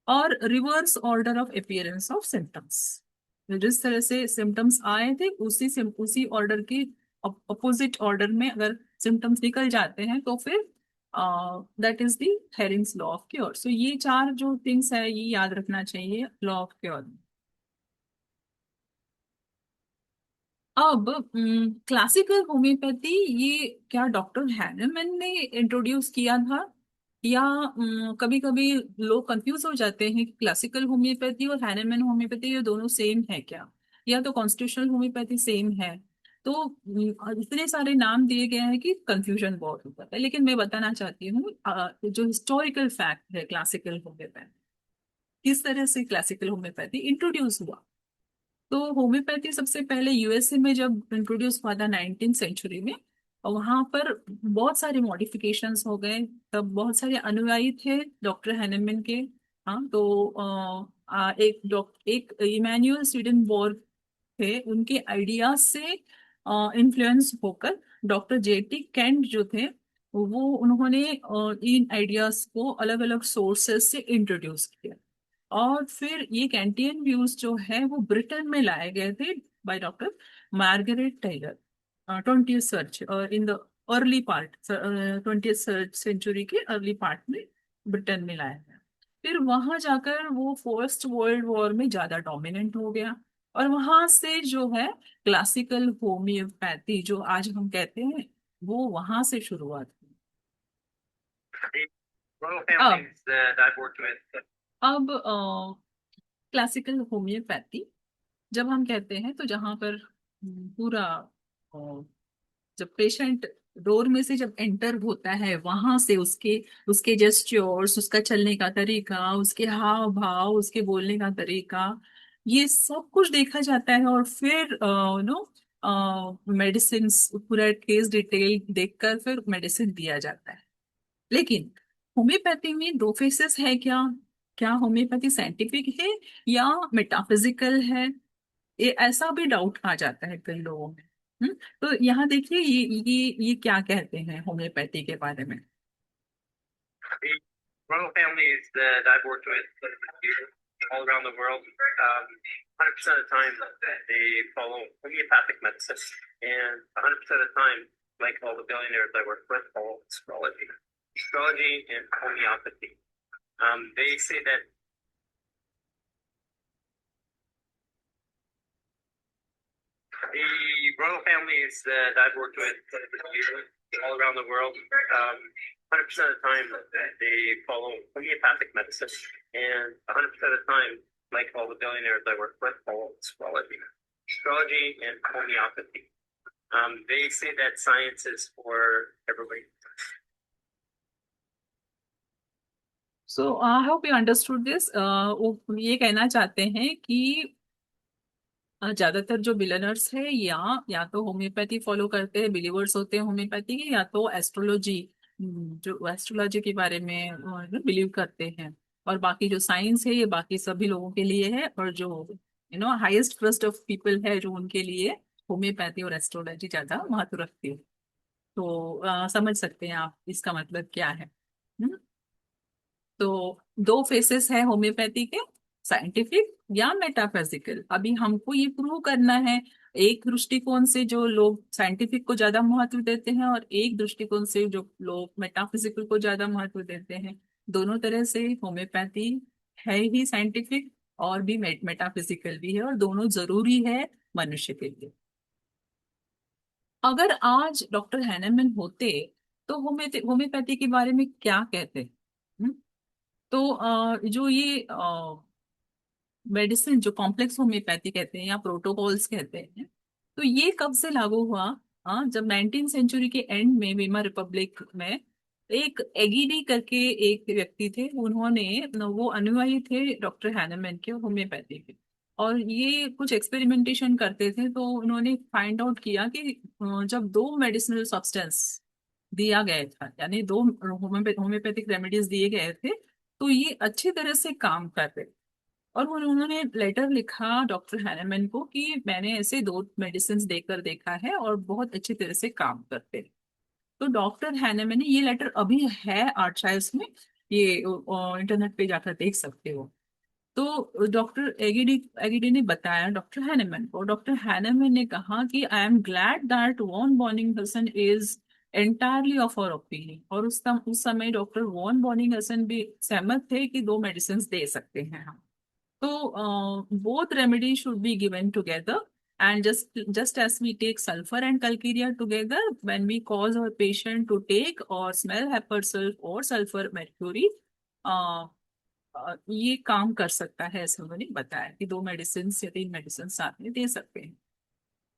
और reverse order of appearance of symptoms. जिस तरह से सिम्टम्स आए थे उसी ऑर्डर के अपोजिट ऑर्डर में अगर सिम्टम्स निकल जाते हैं तो फिर that is the Hering's law of cure. So ये चार जो थिंग्स है ये याद रखना चाहिए लॉ ऑफ क्योर में। अब क्लासिकल होम्योपैथी ये क्या डॉक्टर हैनमन ने इंट्रोड्यूस किया था, या कभी कभी लोग कंफ्यूज हो जाते हैं कि क्लासिकल होम्योपैथी और हैनमन होम्योपैथी ये दोनों सेम है क्या, या तो कॉन्स्टिट्यूशनल होम्योपैथी सेम है। तो इतने सारे नाम दिए गए हैं कि कंफ्यूजन बहुत होता है, लेकिन मैं बताना चाहती हूँ जो हिस्टोरिकल फैक्ट है क्लासिकल होम्योपैथी, किस तरह से क्लासिकल होम्योपैथी इंट्रोड्यूस हुआ। तो होम्योपैथी सबसे पहले यूएसए में जब इंट्रोड्यूस हुआ था 19th सेंचुरी में, और वहां पर बहुत सारे मॉडिफिकेशंस हो गए, तब बहुत सारे अनुयायी थे डॉक्टर हैनेमन के। हाँ, तो एक इमैनुअल स्वीडेनबोर्ग थे, उनके आइडियाज से इन्फ्लुएंस होकर डॉक्टर जेटी कैंट जो थे वो उन्होंने इन आइडियाज को अलग अलग सोर्सेस से इंट्रोड्यूस किया। और फिर ये कैंटियन व्यूज जो है वो ब्रिटेन में लाए गए थे by doctor Margaret Taylor, 20th search in the early part, 20th century के अर्ली पार्ट में ब्रिटेन में लाया गया। फिर वहां जाकर वो फर्स्ट वर्ल्ड वॉर में ज्यादा डोमिनेंट हो गया, और वहां से जो है क्लासिकल होम्योपैथी जो आज हम कहते हैं वो वहां से शुरुआत हुई। अब क्लासिकल होम्योपैथी जब हम कहते हैं तो जहां पर पूरा अ, जब पेशेंट डोर में से जब एंटर होता है वहां से उसके उसके जेस्चर्स, उसका चलने का तरीका, उसके हाव भाव, उसके बोलने का तरीका, ये सब कुछ देखा जाता है, और फिर नो मेडिसिन, पूरा केस डिटेल देखकर फिर मेडिसिन दिया जाता है। लेकिन होम्योपैथी में दो फेसेस है क्या? क्या होम्योपैथी साइंटिफिक है या मेटाफिजिकल है? ये ऐसा भी डाउट आ जाता है कई लोगों में। तो यहाँ देखिए ये क्या कहते हैं होम्योपैथी के बारे में। The royal families that I've worked with all around the world, 100% of the time they follow homeopathic medicine, and 100% of the time, like all the billionaires I work with, follow astrology and homeopathy. They say that the royal families that I've worked with all around the world, 100% of the time they follow homeopathic medicine, and 100% of the time, like all the billionaires I work with, follow astrology and homeopathy. They say that science is for everybody. So I hope you understood this. वो ये कहना चाहते हैं कि ज्यादातर जो billionaires है या तो होम्योपैथी फॉलो करते हैं, बिलीवर्स होते हैं होम्योपैथी के, या तो एस्ट्रोलॉजी, जो एस्ट्रोलॉजी के बारे में बिलीव करते हैं। और बाकी जो साइंस है ये बाकी सभी लोगों के लिए है, और जो हाईएस्ट ट्रस्ट ऑफ पीपल है जो उनके लिए होम्योपैथी और एस्ट्रोलॉजी ज्यादा महत्व रखती है। तो समझ सकते हैं आप इसका मतलब क्या है। तो दो फेसेस है होम्योपैथी के, साइंटिफिक या मेटाफिजिकल। अभी हमको ये प्रूव करना है, एक दृष्टिकोण से जो लोग साइंटिफिक को ज्यादा महत्व देते हैं और एक दृष्टिकोण से जो लोग मेटाफिजिकल को ज्यादा महत्व देते हैं। दोनों तरह से होम्योपैथी है ही साइंटिफिक और भी मेटाफिजिकल भी है, और दोनों जरूरी है मनुष्य के लिए। अगर आज डॉक्टर हैनेमन होते तो होम्योपैथी के बारे में क्या कहते? हम्म? तो जो ये मेडिसिन जो कॉम्प्लेक्स होम्योपैथी कहते हैं या प्रोटोकॉल्स कहते हैं, तो ये कब से लागू हुआ? जब 19th सेंचुरी के एंड में वीमर रिपब्लिक में एक एगिडी करके एक व्यक्ति थे, उन्होंने वो अनुयायी थे डॉक्टर हैनेमन के होम्योपैथी के। और ये कुछ एक्सपेरिमेंटेशन करते थे, तो उन्होंने फाइंड आउट किया कि जब दो मेडिसिनल सब्सटेंस दिया गया था, यानी दो होम्योपैथिक रेमेडीज दिए गए थे, तो ये अच्छी तरह से काम कर रहे। और उन्होंने लेटर लिखा डॉक्टर हैनेमन को कि मैंने ऐसे दो मेडिसिन देकर देखा है और बहुत अच्छी तरह से काम करते हैं। तो डॉक्टर हैनेमन ने ये लेटर अभी है आर्काइव्स में, ये इंटरनेट पे जाकर देख सकते हो। तो डॉक्टर एगिडी ने बताया डॉक्टर हैनेमन को, डॉक्टर हैनेमन ने कहा कि I am glad that von Boenninghausen is entirely of our opinion. और उस समय डॉक्टर वॉन बॉनिंगहसन भी सहमत थे कि दो मेडिसिन दे सकते हैं हम। So both remedies should be given together, and just as we take sulfur and calcarea together when we cause our patient to take or smell pepper sulf or sulfur mercury, uh, ये काम कर सकता है, ऐसा उन्होंने बताया कि दो मेडिसिन या तीन मेडिसिन साथ में दे सकते हैं।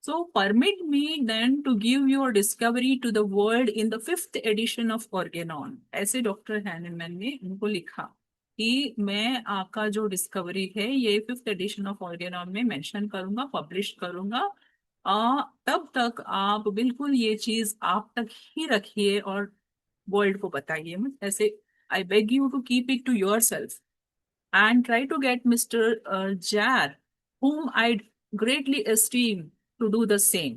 So permit me then to give your discovery to the world in the fifth edition of Organon। ऐसे डॉक्टर हैनेमैन ने उनको लिखा कि मैं आपका जो डिस्कवरी है ये फिफ्थ एडिशन ऑफ ऑर्गेनॉन में मेंशन करूंगा, पब्लिश करूंगा। तब तक आप बिल्कुल ये चीज आप तक ही रखिए और वर्ल्ड को बताइए मत। ऐसे I beg you to keep it to yourself and try to get Mr. Jar, whom I greatly esteem, to do the same।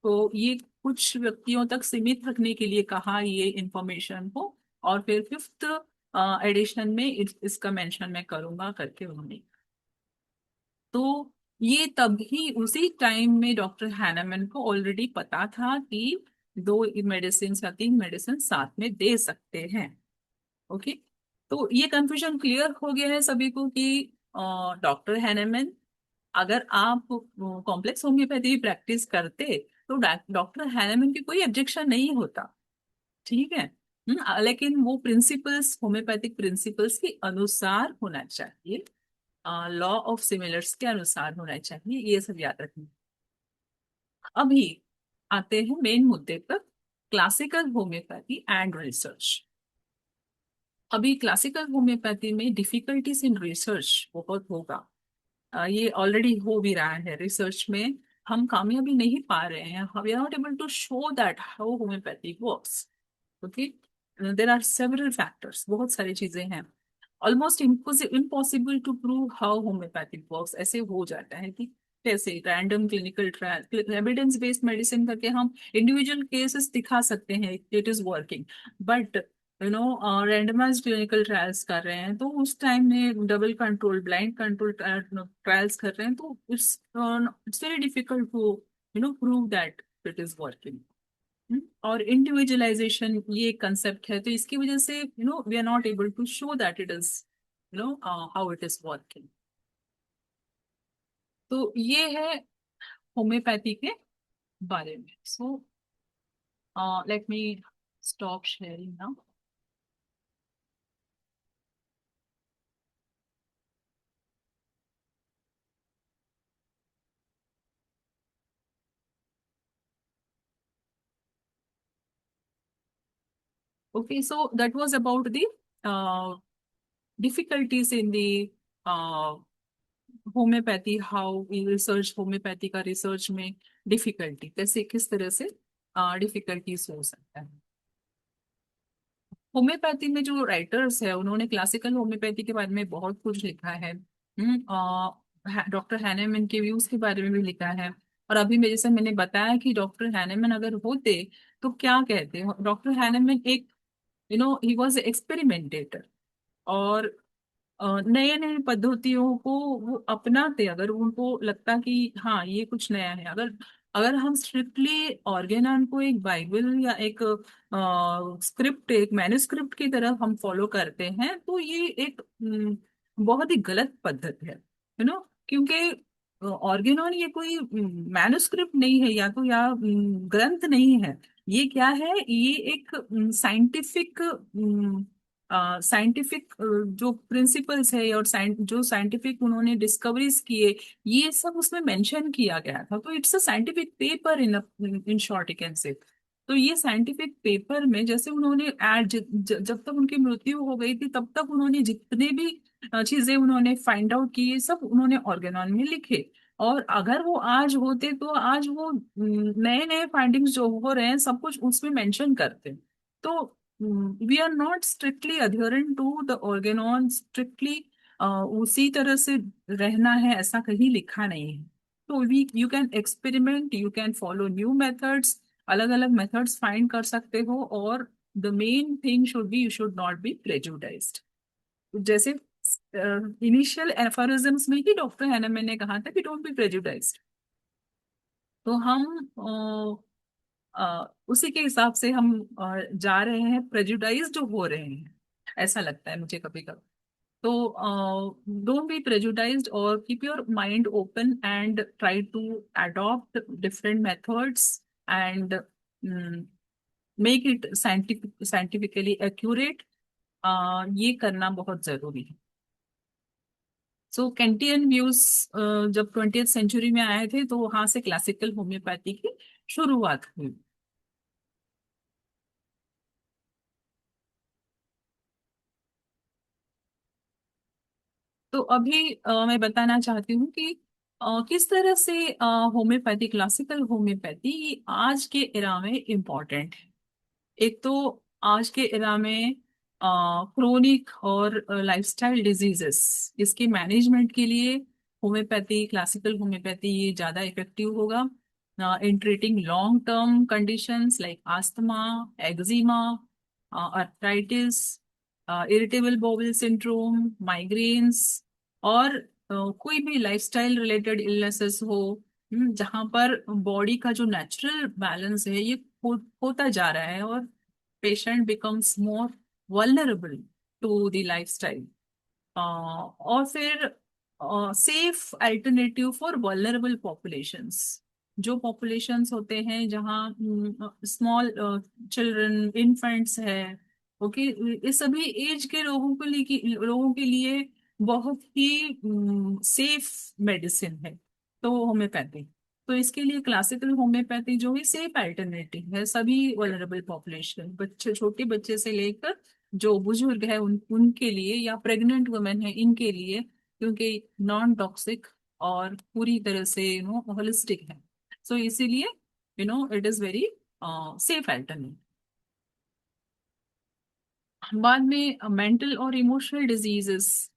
तो ये कुछ व्यक्तियों तक सीमित रखने के लिए कहा ये इंफॉर्मेशन को, और फिर फिफ्थ एडिशन में इसका मेंशन मैं करूंगा करके उन्होंने। तो ये तभी उसी टाइम में डॉक्टर हैनामन को ऑलरेडी पता था कि दो मेडिसिन या तीन मेडिसिन साथ में दे सकते हैं। ओके। तो ये कंफ्यूजन क्लियर हो गया है सभी को कि डॉक्टर हैनेमन, अगर आप कॉम्प्लेक्स होम्योपैथी प्रैक्टिस करते तो डॉक्टर हैनेमन की कोई ऑब्जेक्शन नहीं होता। ठीक है। लेकिन वो प्रिंसिपल्स होम्योपैथिक प्रिंसिपल्स के अनुसार होना चाहिए, लॉ ऑफ सिमिलर्स के अनुसार होना चाहिए, ये सब याद रखना। अभी आते हैं मेन मुद्दे पर, क्लासिकल होम्योपैथी एंड रिसर्च। अभी क्लासिकल होम्योपैथी में डिफिकल्टीज इन रिसर्च बहुत होगा। ये ऑलरेडी हो भी रहा है, रिसर्च में हम कामयाबी नहीं पा रहे हैं, we are not able to show that how homeopathy works. Okay. There are several factors, बहुत सारी चीजें हैं। Almost impossible to prove how homeopathic works. ऐसे हो जाता है कि कैसे random clinical trial evidence based medicine करके हम इंडिविजुअल केसेस दिखा सकते हैं it is working, but randomize clinical trials कर रहे हैं तो उस टाइम में double control blind control trials कर रहे हैं, तो it's very difficult to prove that it is working. और इंडिविजुअलाइजेशन ये कंसेप्ट है, तो इसकी वजह से we are not able to show that it is how it is working. तो ये है होम्योपैथी के बारे में। So let me stop sharing now. Okay, so that was about the difficulties in the homeopathy, how research, homeopathy का research में difficulty कैसे, किस तरह से डिफिकल्टीज हो सकता है। होम्योपैथी में जो राइटर्स है उन्होंने क्लासिकल होम्योपैथी के बारे में बहुत कुछ लिखा है। डॉक्टर हैनेमन के व्यूज के बारे में भी लिखा है। और अभी मैं जैसे मैंने बताया कि डॉक्टर हैनेमन अगर होते तो क्या कहते, डॉक्टर हैनेमन एक ही वॉज एक्सपेरिमेंटेटर, और नए नए पद्धतियों को वो अपनाते, अगर उनको लगता कि हाँ ये कुछ नया है। अगर अगर हम स्ट्रिक्टली ऑर्गेनॉन को एक बाइबल या एक स्क्रिप्ट, एक मैन्युस्क्रिप्ट की तरह हम फॉलो करते हैं तो ये एक बहुत ही गलत पद्धति है, क्योंकि ऑर्गेनॉन ये कोई मैन्युस्क्रिप्ट नहीं है, या तो या ग्रंथ नहीं है। ये क्या है, ये एक साइंटिफिक साइंटिफिक जो प्रिंसिपल्स है और जो साइंटिफिक उन्होंने डिस्कवरीज किए, ये सब उसमें मेंशन किया गया था। तो it's a scientific paper in in short you can say. तो ये साइंटिफिक पेपर में जैसे उन्होंने जब तक उनकी मृत्यु हो गई थी तब तक उन्होंने जितने भी चीजें उन्होंने फाइंड आउट की, ये सब उन्होंने ऑर्गेनॉन में लिखे। और अगर वो आज होते तो आज वो नए नए फाइंडिंग्स जो हो रहे हैं सब कुछ उसमें मेंशन करते। तो we are not strictly adherent to the Organon, strictly उसी तरह से रहना है ऐसा कहीं लिखा नहीं है। तो we you can experiment, you can follow new methods, अलग अलग मेथड्स फाइंड कर सकते हो। और the main thing should be, you should not be prejudiced. जैसे इनिशियल एफोरिज्म्स में ही डॉक्टर हैनमैन ने कहा था कि डोंट बी प्रेजुडाइज्ड। तो हम उसी के हिसाब से हम जा रहे हैं, प्रेजुडाइज जो हो रहे हैं, ऐसा लगता है मुझे कभी कभी। तो डोंट बी प्रेजुडाइज्ड और keep your mind open and try to adopt different methods and make it scientifically accurate. ये करना बहुत जरूरी है। सो कैंटियन व्यूज जब 20th सेंचुरी में आए थे तो वहां से क्लासिकल होम्योपैथी की शुरुआत हुई। तो अभी मैं बताना चाहती हूँ कि किस तरह से होम्योपैथी, क्लासिकल होम्योपैथी आज के एरा में इम्पोर्टेंट है। एक तो आज के एरा में क्रोनिक और लाइफस्टाइल डिजीजेस, इसके मैनेजमेंट के लिए होम्योपैथी, क्लासिकल होम्योपैथी ये ज़्यादा इफेक्टिव होगा इन treating long term conditions like asthma, eczema, arthritis, irritable bowel syndrome, migraines, और कोई भी लाइफस्टाइल रिलेटेड इलनेसेस हो, जहाँ पर बॉडी का जो नेचुरल बैलेंस है ये होता जा रहा है और patient becomes more vulnerable to the lifestyle। और फिर safe alternative for vulnerable populations, जो पॉपुलेशंस होते हैं जहाँ स्मॉल चिल्ड्रन, इन्फेंट्स है, ओके, इस सभी एज के लोगों के लिए बहुत ही सेफ मेडिसिन है तो होम्योपैथी। तो इसके लिए क्लासिकल होम्योपैथी जो है सेफ अल्टरनेटिव है सभी वल्नरेबल पॉपुलेशन, बच्चे, छोटे बच्चे से लेकर जो बुजुर्ग है उनके लिए, या प्रेग्नेंट वुमेन है इनके लिए, क्योंकि नॉन टॉक्सिक और पूरी तरह से होलिस्टिक है। सो इसीलिए it is very safe alternative. बाद में मेंटल और इमोशनल डिजीजेस,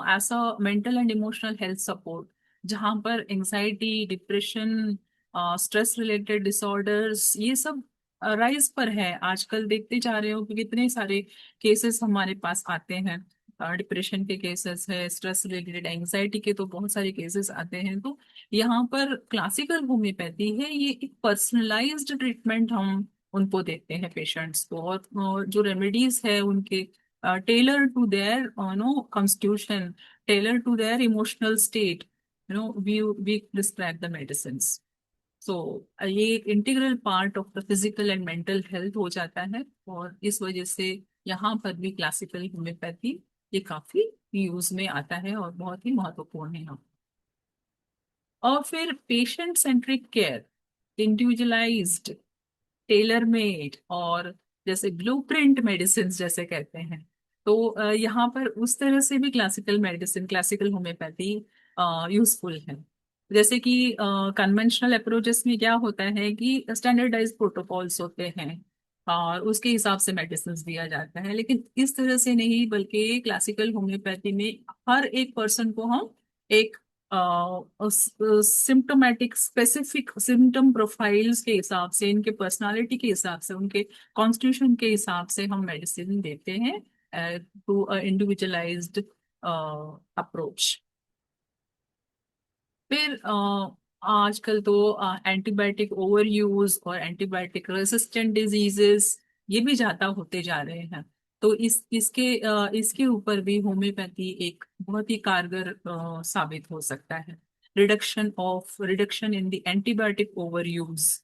ऐसा mental and emotional health support, जहाँ पर anxiety, depression, stress related disorders ये सब राइज पर है आजकल। देखते जा रहे हो कि कितने सारे केसेस हमारे पास आते हैं, डिप्रेशन के केसेस है, स्ट्रेस रिलेटेड एंजाइटी के तो बहुत सारे केसेस आते हैं। तो यहाँ पर क्लासिकल होम्योपैथी है, ये एक पर्सनलाइज्ड ट्रीटमेंट हम उनको देते हैं पेशेंट्स को, और जो रेमेडीज है उनके tailor to their constitution, tailor to their emotional state, we prescribe the medicine. So ये एक integral part of the physical and mental health हो जाता है, और इस वजह से यहाँ पर भी क्लासिकल होम्योपैथी ये काफी यूज में आता है और बहुत ही महत्वपूर्ण है। और फिर patient centric care, individualised, tailor made और जैसे ब्लूप्रिंट मेडिसिन जैसे कहते हैं। तो यहाँ पर उस तरह से भी classical medicine, classical homeopathy useful है। जैसे कि कन्वेंशनल अप्रोचेस में क्या होता है कि स्टैंडर्डाइज प्रोटोकॉल्स होते हैं और उसके हिसाब से मेडिसिन दिया जाता है, लेकिन इस तरह से नहीं, बल्कि क्लासिकल होम्योपैथी में हर एक पर्सन को हम एक सिम्टोमेटिक स्पेसिफिक सिम्टम प्रोफाइल्स के हिसाब से, इनके पर्सनालिटी के हिसाब से, उनके कॉन्स्टिट्यूशन के हिसाब से हम मेडिसिन देते हैं टू इंडिविजुअलाइज्ड अप्रोच। फिर आजकल तो एंटीबायोटिक ओवर यूज और एंटीबायोटिक रेसिस्टेंट डिजीजेस ये भी ज्यादा होते जा रहे हैं। तो इसके ऊपर भी होम्योपैथी एक बहुत ही कारगर साबित हो सकता है। Reduction in the antibiotic over use.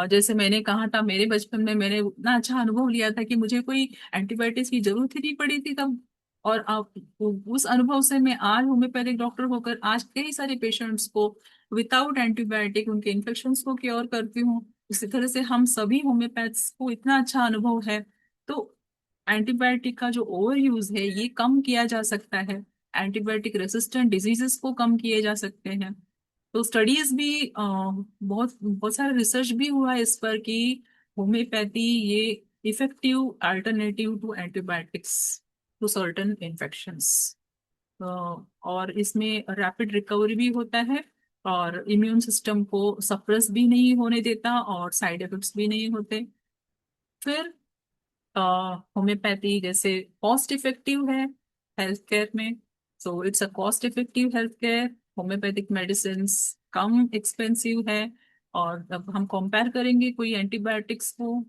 जैसे मैंने कहा था, मेरे बचपन में मैंने उतना अच्छा अनुभव लिया था कि मुझे कोई एंटीबायोटिक्स की जरूरत ही नहीं पड़ी थी तब। और अब उस अनुभव से मैं आज होम्योपैथिक डॉक्टर होकर आज कई सारे पेशेंट्स को विदाउट एंटीबायोटिक उनके इन्फेक्शंस को क्योर करती हूँ। इसी तरह से हम सभी होम्योपैथ्स को इतना अच्छा अनुभव है। तो एंटीबायोटिक का जो ओवर यूज है ये कम किया जा सकता है। एंटीबायोटिक रेसिस्टेंट डिजीजेस को कम किए जा सकते हैं। तो स्टडीज भी बहुत बहुत सारा रिसर्च भी हुआ है इस पर कि होम्योपैथी ये effective alternative to antibiotics to certain infections. और इसमें रैपिड रिकवरी भी होता है और इम्यून सिस्टम को सप्रेस भी नहीं होने देता और साइड इफेक्ट्स भी नहीं होते। फिर होम्योपैथी जैसे कॉस्ट इफेक्टिव है हेल्थ केयर में। So it's a cost effective health care. Homoeopathic medicine कम एक्सपेंसिव है। और अब हम कंपेयर करेंगे कोई एंटीबायोटिक्स को,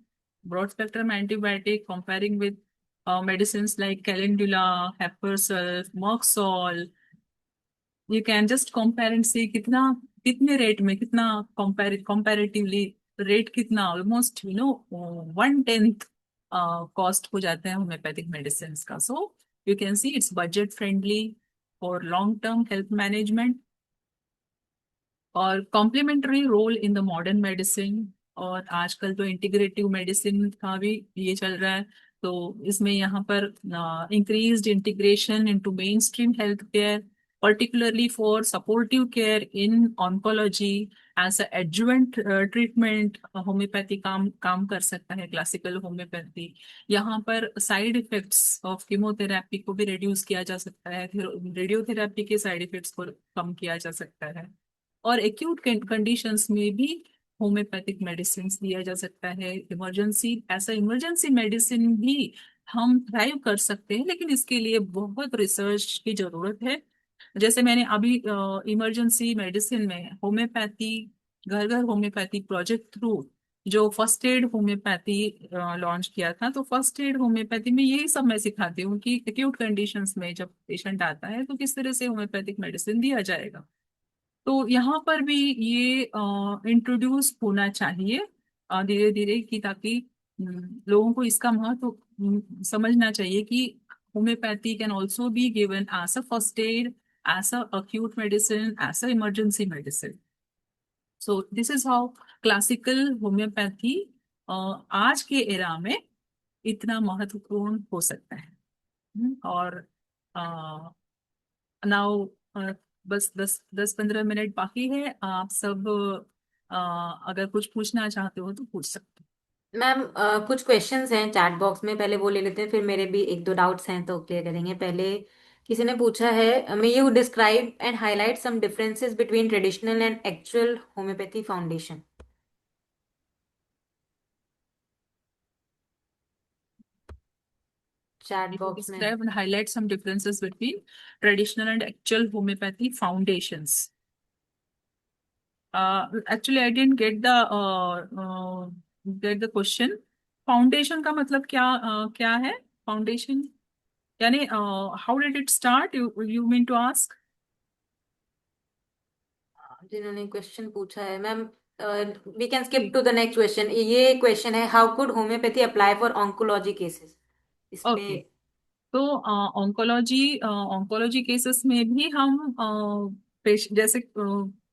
broad spectrum antibiotic comparing with medicine like calendula, hepar sul, मॉक्सॉल, you can just compare and see कितना, कितने रेट में, कितना कंपैरेटिवली रेट कितना, ऑलमोस्ट 1/10 कॉस्ट हो जाता है होम्योपैथिक मेडिसिन का। So you can see it's budget friendly for long term health management और complementary role in the modern medicine. और आजकल तो इंटीग्रेटिव मेडिसिन का भी ये चल रहा है। तो इसमें यहाँ पर increased integration into main stream health care, particularly for supportive care in oncology as a adjuvant treatment homeopathy काम काम कर सकता है। क्लासिकल होम्योपैथी यहाँ पर साइड इफेक्ट्स ऑफ कीमोथेरेपी को भी रिड्यूस किया जा सकता है, फिर रेडियोथेरेपी के साइड इफेक्ट्स को कम किया जा सकता है। और एक्यूट कंडीशंस में भी होम्योपैथिक मेडिसिन दिया जा सकता है। इमरजेंसी, ऐसा इमरजेंसी मेडिसिन भी हम थ्राइव कर सकते हैं, लेकिन इसके लिए बहुत रिसर्च की जरूरत है। जैसे मैंने अभी इमरजेंसी मेडिसिन में होम्योपैथी, घर घर होम्योपैथी प्रोजेक्ट थ्रू जो फर्स्ट एड होम्योपैथी लॉन्च किया था, तो फर्स्ट एड होम्योपैथी में यही सब मैं सिखाती हूँ कि एक्यूट कंडीशंस में जब पेशेंट आता है तो किस तरह से होम्योपैथिक मेडिसिन दिया जाएगा। तो यहाँ पर भी ये इंट्रोड्यूस होना चाहिए धीरे धीरे कि ताकि लोगों को इसका महत्व समझना चाहिए कि homeopathy can also be given as a first aid, as a acute medicine, as a emergency medicine. So this is how classical homeopathy आज के एरा में इतना महत्वपूर्ण हो सकता है। और नाउ बस 10-15 मिनट बाकी है। आप सब अगर कुछ पूछना चाहते हो तो पूछ सकते मैम कुछ क्वेश्चंस हैं चैट बॉक्स में, पहले वो ले लेते हैं, फिर मेरे भी एक दो डाउट्स हैं तो क्लियर करेंगे। पहले किसी ने पूछा है, may you describe and highlight some differences between traditional and actual homeopathy foundation. Chat हो। बॉक्स में। Describe and highlight some differences between traditional and actual homeopathy foundations. Actually, I didn't get the question. Foundation का मतलब क्या है? Foundation यानी how did it start, you mean to ask? जिन्होंने question पूछा है ma'am, we can skip to the next question. ये question है, how could homeopathy apply for oncology cases. इस पे ओके। तो ऑन्कोलॉजी ऑन्कोलॉजी केसेस में भी हम जैसे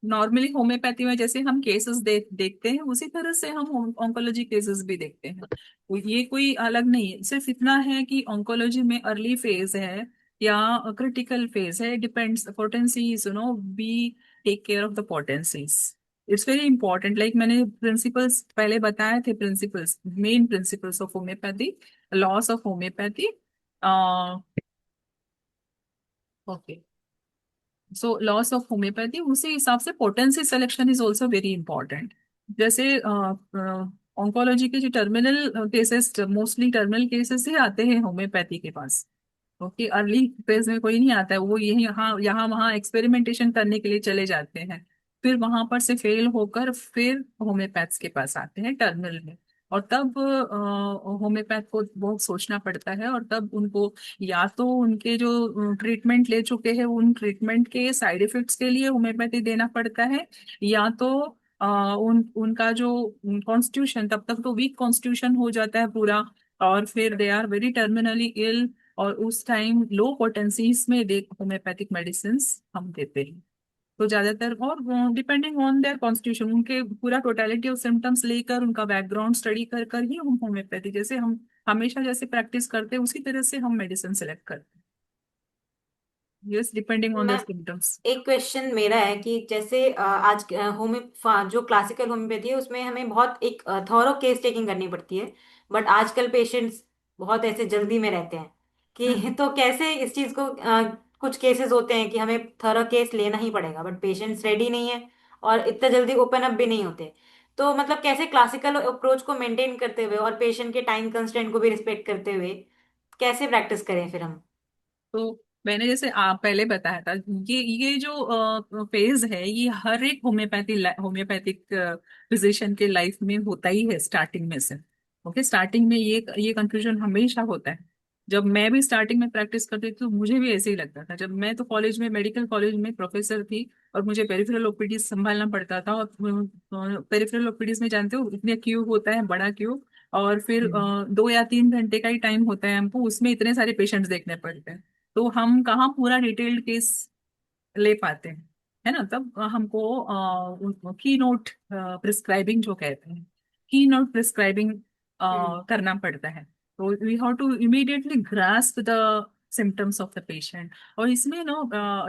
नॉर्मली होम्योपैथी में जैसे हम केसेस देखते हैं उसी तरह से हम ऑन्कोलॉजी केसेस भी देखते हैं। ये कोई अलग नहीं है, सिर्फ इतना है कि ऑन्कोलॉजी में अर्ली फेज है या क्रिटिकल फेज है, depends potencies, we take care of the potencies. It's very important, like मैंने प्रिंसिपल्स पहले बताए थे, principles, main principles of homoeopathy, laws of homoeopathy. Okay, so laws of homoeopathy, उसी हिसाब से potency selection is also very important. जैसे oncology के जो terminal cases, mostly terminal cases ही आते हैं होम्योपैथी के पास। ओके, अर्ली फेज में कोई नहीं आता है, वो यही यहाँ यहाँ वहाँ एक्सपेरिमेंटेशन करने के लिए चले जाते हैं, फिर वहां पर से फेल होकर फिर होम्योपैथ्स के पास आते हैं टर्मिनल में। और तब होम्योपैथ को बहुत सोचना पड़ता है, और तब उनको या तो उनके जो ट्रीटमेंट ले चुके हैं उन ट्रीटमेंट के साइड इफेक्ट्स के लिए होम्योपैथी देना पड़ता है, या तो उनका जो कॉन्स्टिट्यूशन, तब तक तो वीक कॉन्स्टिट्यूशन हो जाता है पूरा, और फिर they are very terminally ill, और उस टाइम लो पोटेंसीज में दे होम्योपैथिक मेडिसिन हम देते हैं। तो ज्यादातर, और डिपेंडिंग ऑन देयर कॉन्स्टिट्यूशन, उनके पूरा टोटलिटी ऑफ सिम्टम्स लेकर, उनका बैकग्राउंड स्टडी कर कर ही हम होम्योपैथी, जैसे हम हमेशा जैसे प्रैक्टिस करते हैं उसी तरह से हम मेडिसिन सेलेक्ट करते हैं। Yes, depending on their ma'am, symptoms. एक क्वेश्चन मेरा है कि जैसे आज जो क्लासिकल होम्योपैथी है उसमें हमें बहुत एक थॉरो केस टेकिंग करनी पड़ती है, बट आजकल पेशेंट्स बहुत ऐसे जल्दी में रहते हैं कि तो कैसे इस चीज को कुछ केसेस होते हैं कि हमें थॉरो केस लेना ही पड़ेगा, बट पेशेंट्स रेडी नहीं है और इतना जल्दी ओपन अप भी नहीं होते। तो मतलब कैसे क्लासिकल अप्रोच को मेंटेन करते हुए और पेशेंट के टाइम कंस्ट्रेंट को भी रिस्पेक्ट करते हुए कैसे प्रैक्टिस करें फिर हम। तो मैंने जैसे आप पहले बताया था, ये जो फेज है, ये हर एक होम्योपैथिक फिजिशियन के लाइफ में होता ही है स्टार्टिंग में से। ओके, स्टार्टिंग में ये कंफ्यूजन हमेशा होता है। जब मैं भी स्टार्टिंग में प्रैक्टिस करती थी तो मुझे भी ऐसे ही लगता था। जब मैं तो कॉलेज में, मेडिकल कॉलेज में प्रोफेसर थी, और मुझे पेरिफेरल ओपीडीज संभालना पड़ता था, और पेरिफेरल ओपीडीज में जानते हो इतने क्यू होता है, बड़ा क्यू, और फिर 2 या 3 घंटे का ही टाइम होता है हमको, उसमें इतने सारे पेशेंट्स देखने पड़ते हैं। तो हम कहाँ पूरा डिटेल्ड केस ले पाते हैं, है ना? तब हमको की नोट प्रिस्क्राइबिंग जो कहते हैं, की नोट प्रिस्क्राइबिंग हम्म। करना पड़ता है। तो we have to immediately grasp the symptoms of the patient. और इसमें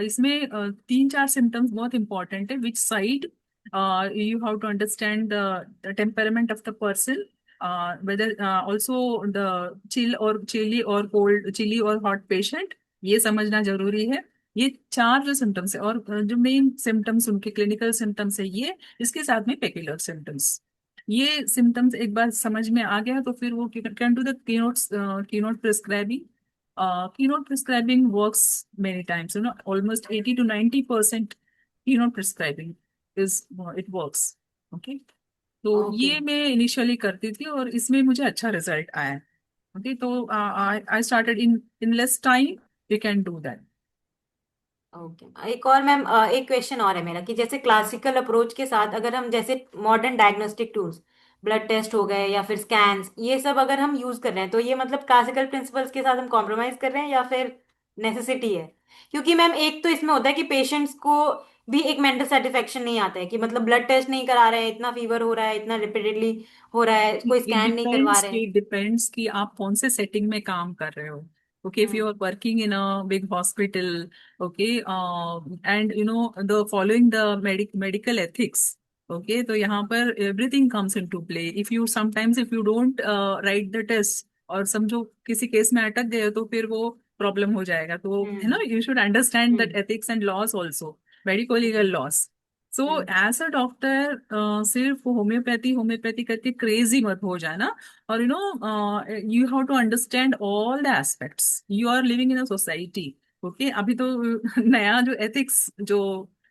इसमें 3-4 सिम्टम्स बहुत इंपॉर्टेंट है, which side you have to understand the temperament of the person, whether also the chilly or cold, chilly or hot patient, ये समझना जरूरी है। ये 4 जो सिम्टम्स है, और जो मेन सिम्टम्स उनके क्लिनिकल सिम्टम्स है ये, इसके साथ में पेक्युलर सिम्टम्स, ये सिम्टम्स एक बार समझ में आ गया तो फिर वो can do the keynote prescribing. Keynote prescribing works many times, almost 80 to 90% keynote prescribing is, it works. Okay, तो ओके। ये मैं इनिशियली करती थी और इसमें मुझे अच्छा रिजल्ट आया। ओके, तो I started in less time, you can do that. Okay, एक और मैम, एक क्वेश्चन और है मेरा कि जैसे क्लासिकल अप्रोच के साथ अगर हम जैसे modern diagnostic tools, blood test हो गए या फिर स्कैन्स, ये सब अगर हम यूज कर रहे हैं तो ये मतलब क्लासिकल प्रिंसिपल्स के साथ हम कॉम्प्रोमाइज कर रहे हैं या फिर नेसेसिटी है? क्योंकि मैम एक तो इसमें होता है कि पेशेंट्स को भी एक मेंटल सेटिस्फेक्शन नहीं आता है कि मतलब ब्लड टेस्ट नहीं करा रहे हैं, इतना फीवर हो रहा है, इतना रिपीटेडली हो रहा है, कोई स्कैन नहीं करवा रहे हैं। इट डिपेंड्स कि आप कौन से सेटिंग में काम कर रहे हो। Okay, if you hmm. Are working in a big hospital, okay, and the following the medical ethics, okay, तो यहाँ पर everything comes into play. If you sometimes, if you don't write the test, और समझो किसी case में अटक गए तो फिर वो प्रॉब्लम हो जाएगा। तो है ना, हम्म। You should understand that hmm. Ethics and laws also, medico legal hmm. Laws. So hmm. As a doctor, सिर्फ होम्योपैथी होम्योपैथी करके क्रेजी मत हो जाना। और you have to understand all the aspects, you are living in a society. Okay, अभी तो नया जो एथिक्स जो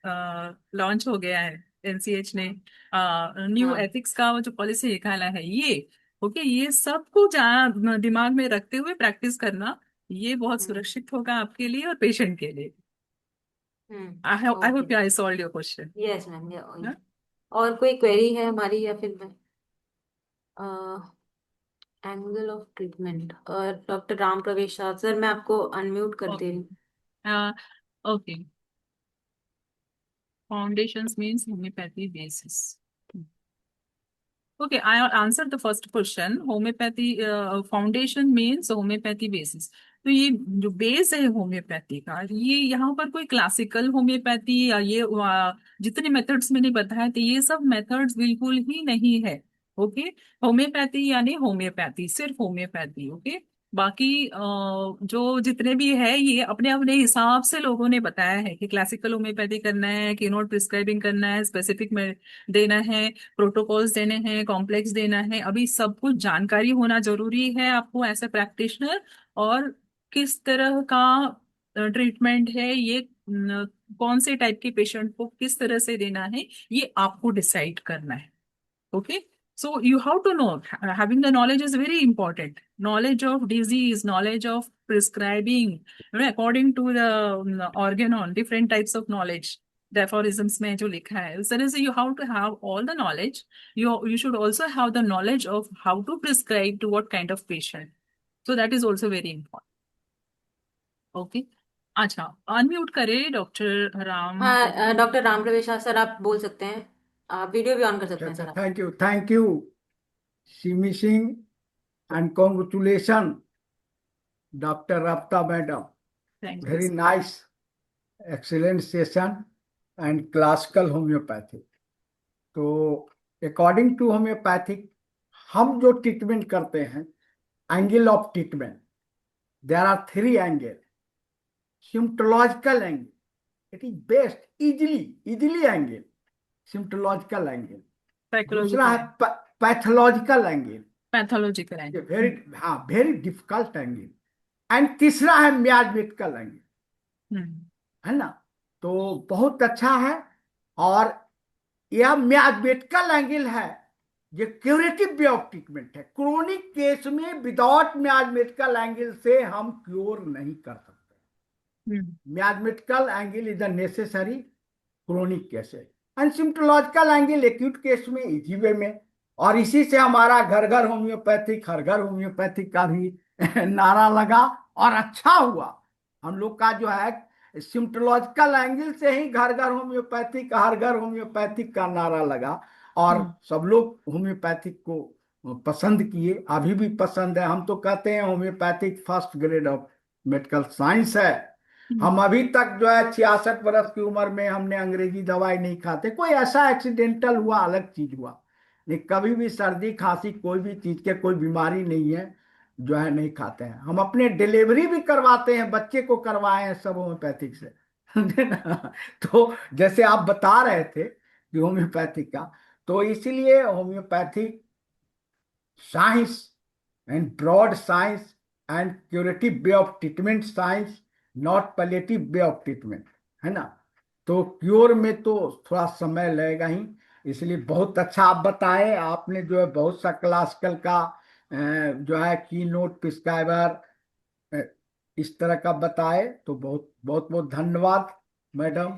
लॉन्च हो गया है, एनसीएच ने हम्म। न्यू हाँ। एथिक्स का वो जो पॉलिसी निकाला है ये, ओके, ये सबको दिमाग में रखते हुए प्रैक्टिस करना, ये बहुत हम्म। सुरक्षित होगा आपके लिए और पेशेंट के लिए। I okay. Hope I solve your question. Yes ma'am, और कोई क्वेरी है हमारी या फिर मैं? Angle of treatment, doctor Ram Pravesh Shah sir, मैं आपको अनम्यूट कर दे ओके, रही हूँ। Okay, Foundations means homeopathy basis. Okay, I'll answer the first question. Homeopathy foundation means homeopathy basis. तो ये जो बेस है होम्योपैथी का, ये यहाँ पर कोई क्लासिकल होम्योपैथी या ये जितने मेथड्स मैंने बताए थे ये सब मेथड्स बिल्कुल ही नहीं है। ओके, होम्योपैथी यानी होम्योपैथी, सिर्फ होम्योपैथी। ओके, बाकी जो जितने भी है ये अपने अपने हिसाब से लोगों ने बताया है कि क्लासिकल होम्योपैथी करना है, कीनोट प्रिस्क्राइबिंग करना है, स्पेसिफिक में देना है, प्रोटोकॉल्स देने हैं, कॉम्प्लेक्स देना है। अभी सब कुछ जानकारी होना जरूरी है आपको एज ए प्रैक्टिशनर, और किस तरह का ट्रीटमेंट है ये, कौन से टाइप के पेशेंट को किस तरह से देना है, ये आपको डिसाइड करना है। Okay, so you have to know. Having the knowledge is very important. Knowledge of disease, knowledge of prescribing, according to the organon, different types of knowledge. The aphorisms में जो लिखा है उस तरह से you have to have all the knowledge. You should also have the knowledge of how to prescribe to what kind of patient. So that is also very important. Okay. अच्छा, unmute करें doctor Ram. हाँ, doctor Ram प्रवेश sir आप बोल सकते हैं, आप video भी ऑन कर सकते हैं सर आप। Thank you Simi Singh and congratulation doctor Rafta madam, Thank very you. Nice excellent session and classical homoeopathy. तो अकॉर्डिंग टू होम्योपैथिक हम जो ट्रीटमेंट करते हैं, angle of treatment, there are 3 angle. Symptomatological angle, it is best easily angle, symptomatological angle. दूसरा है pathological angle, pathological angle, very difficult angle. And तीसरा है मियाज्मेटिकल angle, है ना। तो बहुत अच्छा है। और यह मियाज्मेटिकल एंगल है, ये क्यूरेटिव वे ऑफ ट्रीटमेंट है। क्रोनिक केस में विदाउट मियाज्मेटिकल एंगल से हम क्योर नहीं कर सकते। Miasmatical angle is the necessary chronic cases, and symptomatological angle acute case में, इजी वे में। और इसी से हमारा घर घर होम्योपैथिक, हर घर होम्योपैथिक का भी नारा लगा और अच्छा हुआ। हम लोग का जो है सिम्टोलॉजिकल एंगल से ही घर घर होम्योपैथिक, हर घर होम्योपैथिक का नारा लगा, और सब लोग होम्योपैथिक को पसंद किए, अभी भी पसंद है। हम तो कहते हैं homeopathic first grade of medical science है। हम अभी तक जो है 66 वर्ष की उम्र में हमने अंग्रेजी दवाई नहीं खाते। कोई ऐसा एक्सीडेंटल हुआ, अलग चीज हुआ, लेकिन कभी भी सर्दी खांसी कोई भी चीज के कोई बीमारी नहीं है जो है नहीं खाते हैं। हम अपने डिलीवरी भी करवाते हैं, बच्चे को करवाए हैं सब होम्योपैथिक से समझे ना। तो जैसे आप बता रहे थे कि होम्योपैथिक का, तो इसीलिए homeopathic science and broad science and curative way of treatment science, not palliative way of treatment, है ना। तो क्योर में तो थोड़ा समय लगेगा ही, इसलिए बहुत अच्छा आप बताए। आपने जो है बहुत सा क्लासिकल का जो है की नोट प्रिस्क्राइबर इस तरह का बताए, तो बहुत बहुत बहुत धन्यवाद मैडम।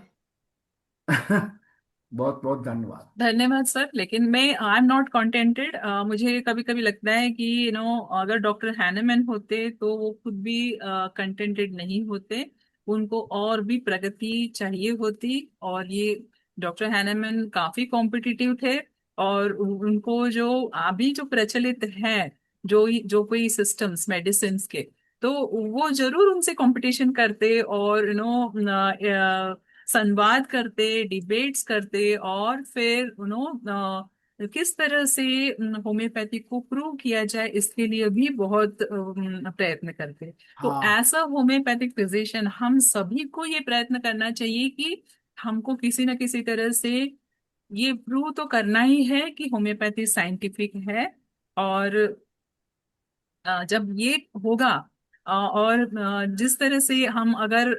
बहुत बहुत धन्यवाद। धन्यवाद सर। लेकिन मैं आई एम नॉट कंटेंटेड। मुझे कभी कभी लगता है कि अगर डॉक्टर हैनेमैन होते तो वो खुद भी कंटेंटेड नहीं होते, उनको और भी प्रगति चाहिए होती। और ये डॉक्टर हैनेमैन काफी कॉम्पिटिटिव थे, और उनको जो अभी जो प्रचलित है, जो कोई सिस्टम्स मेडिसिन के, तो वो जरूर उनसे कंपटीशन करते, और संवाद करते, डिबेट्स करते, और फिर किस तरह से होम्योपैथी को प्रूव किया जाए इसके लिए भी बहुत प्रयत्न करते। तो हाँ एज अ होम्योपैथिक फिजिशियन हम सभी को ये प्रयत्न करना चाहिए कि हमको किसी न किसी तरह से ये प्रूव तो करना ही है कि होम्योपैथी साइंटिफिक है। और जब ये होगा, और जिस तरह से हम अगर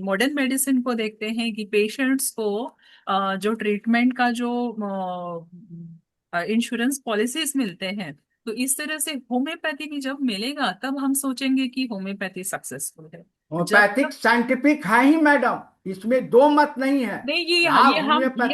मॉडर्न मेडिसिन को देखते हैं कि पेशेंट्स को जो ट्रीटमेंट का जो इंश्योरेंस पॉलिसीज मिलते हैं, तो इस तरह से होम्योपैथी भी जब मिलेगा तब हम सोचेंगे कि होम्योपैथी सक्सेसफुल है। जब होम्योपैथिक तक साइंटिफिक है ही मैडम, इसमें दो मत नहीं है। नहीं, यहाँ ये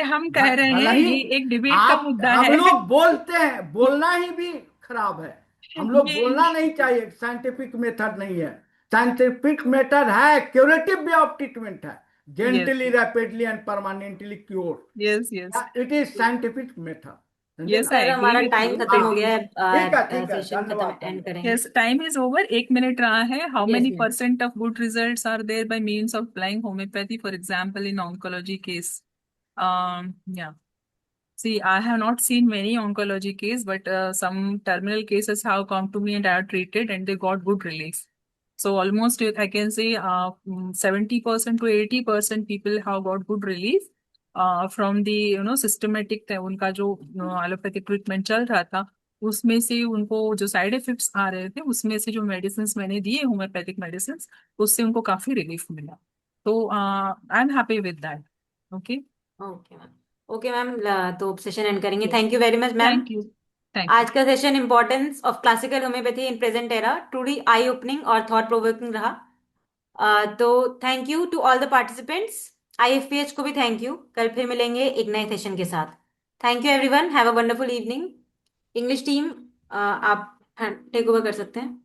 हम कह रहे भले हैं, ही ये एक डिबेट का आप, मुद्दा हम है। लोग बोलते हैं, बोलना ही भी खराब है। हम लोग बोलना ये नहीं चाहिए, साइंटिफिक मेथड नहीं है। साइंटिफिक मेथड है, क्यूरेटिव वे ऑफ ट्रीटमेंट है। Yes, gently, rapidly, and permanently cure. yes, yes. It is scientific method. समझे Yes, ना? I सर agree हमारा with टाइम you. खत्म It हो गया is. है, ठीक है, सेशन खत्म धन्यवाद एंड करेंगे। Yes, time is over. 1 minute रहा है. How yes many ma'am. % of good results are there by means of applying homeopathy, for example, in oncology case? Yeah. See, I have not seen many oncology case, but some terminal cases have come to me and I have treated and they got good relief. So almost I can say 70% to 80% people have got good relief from the systematic उनका जो allopathic treatment चल रहा था उसमें से उनको जो side effects आ रहे थे उसमें से जो मेडिसिन मैंने दिए होम्योपैथिक मेडिसिन उससे उनको काफी रिलीफ मिला तो I am happy with that okay okay ma'am. Okay ma'am, तो सेशन एंड करेंगे। Yes thank you very much ma'am. Thank you thank you आज का session importance of classical homoeopathy in present era truly eye opening और thought provoking रहा। तो thank you to all the participants. IFPH को भी thank you. कल फिर मिलेंगे एक नए सेशन के साथ। Thank you everyone, have a wonderful evening. English team, आप टेक ओवर कर सकते हैं।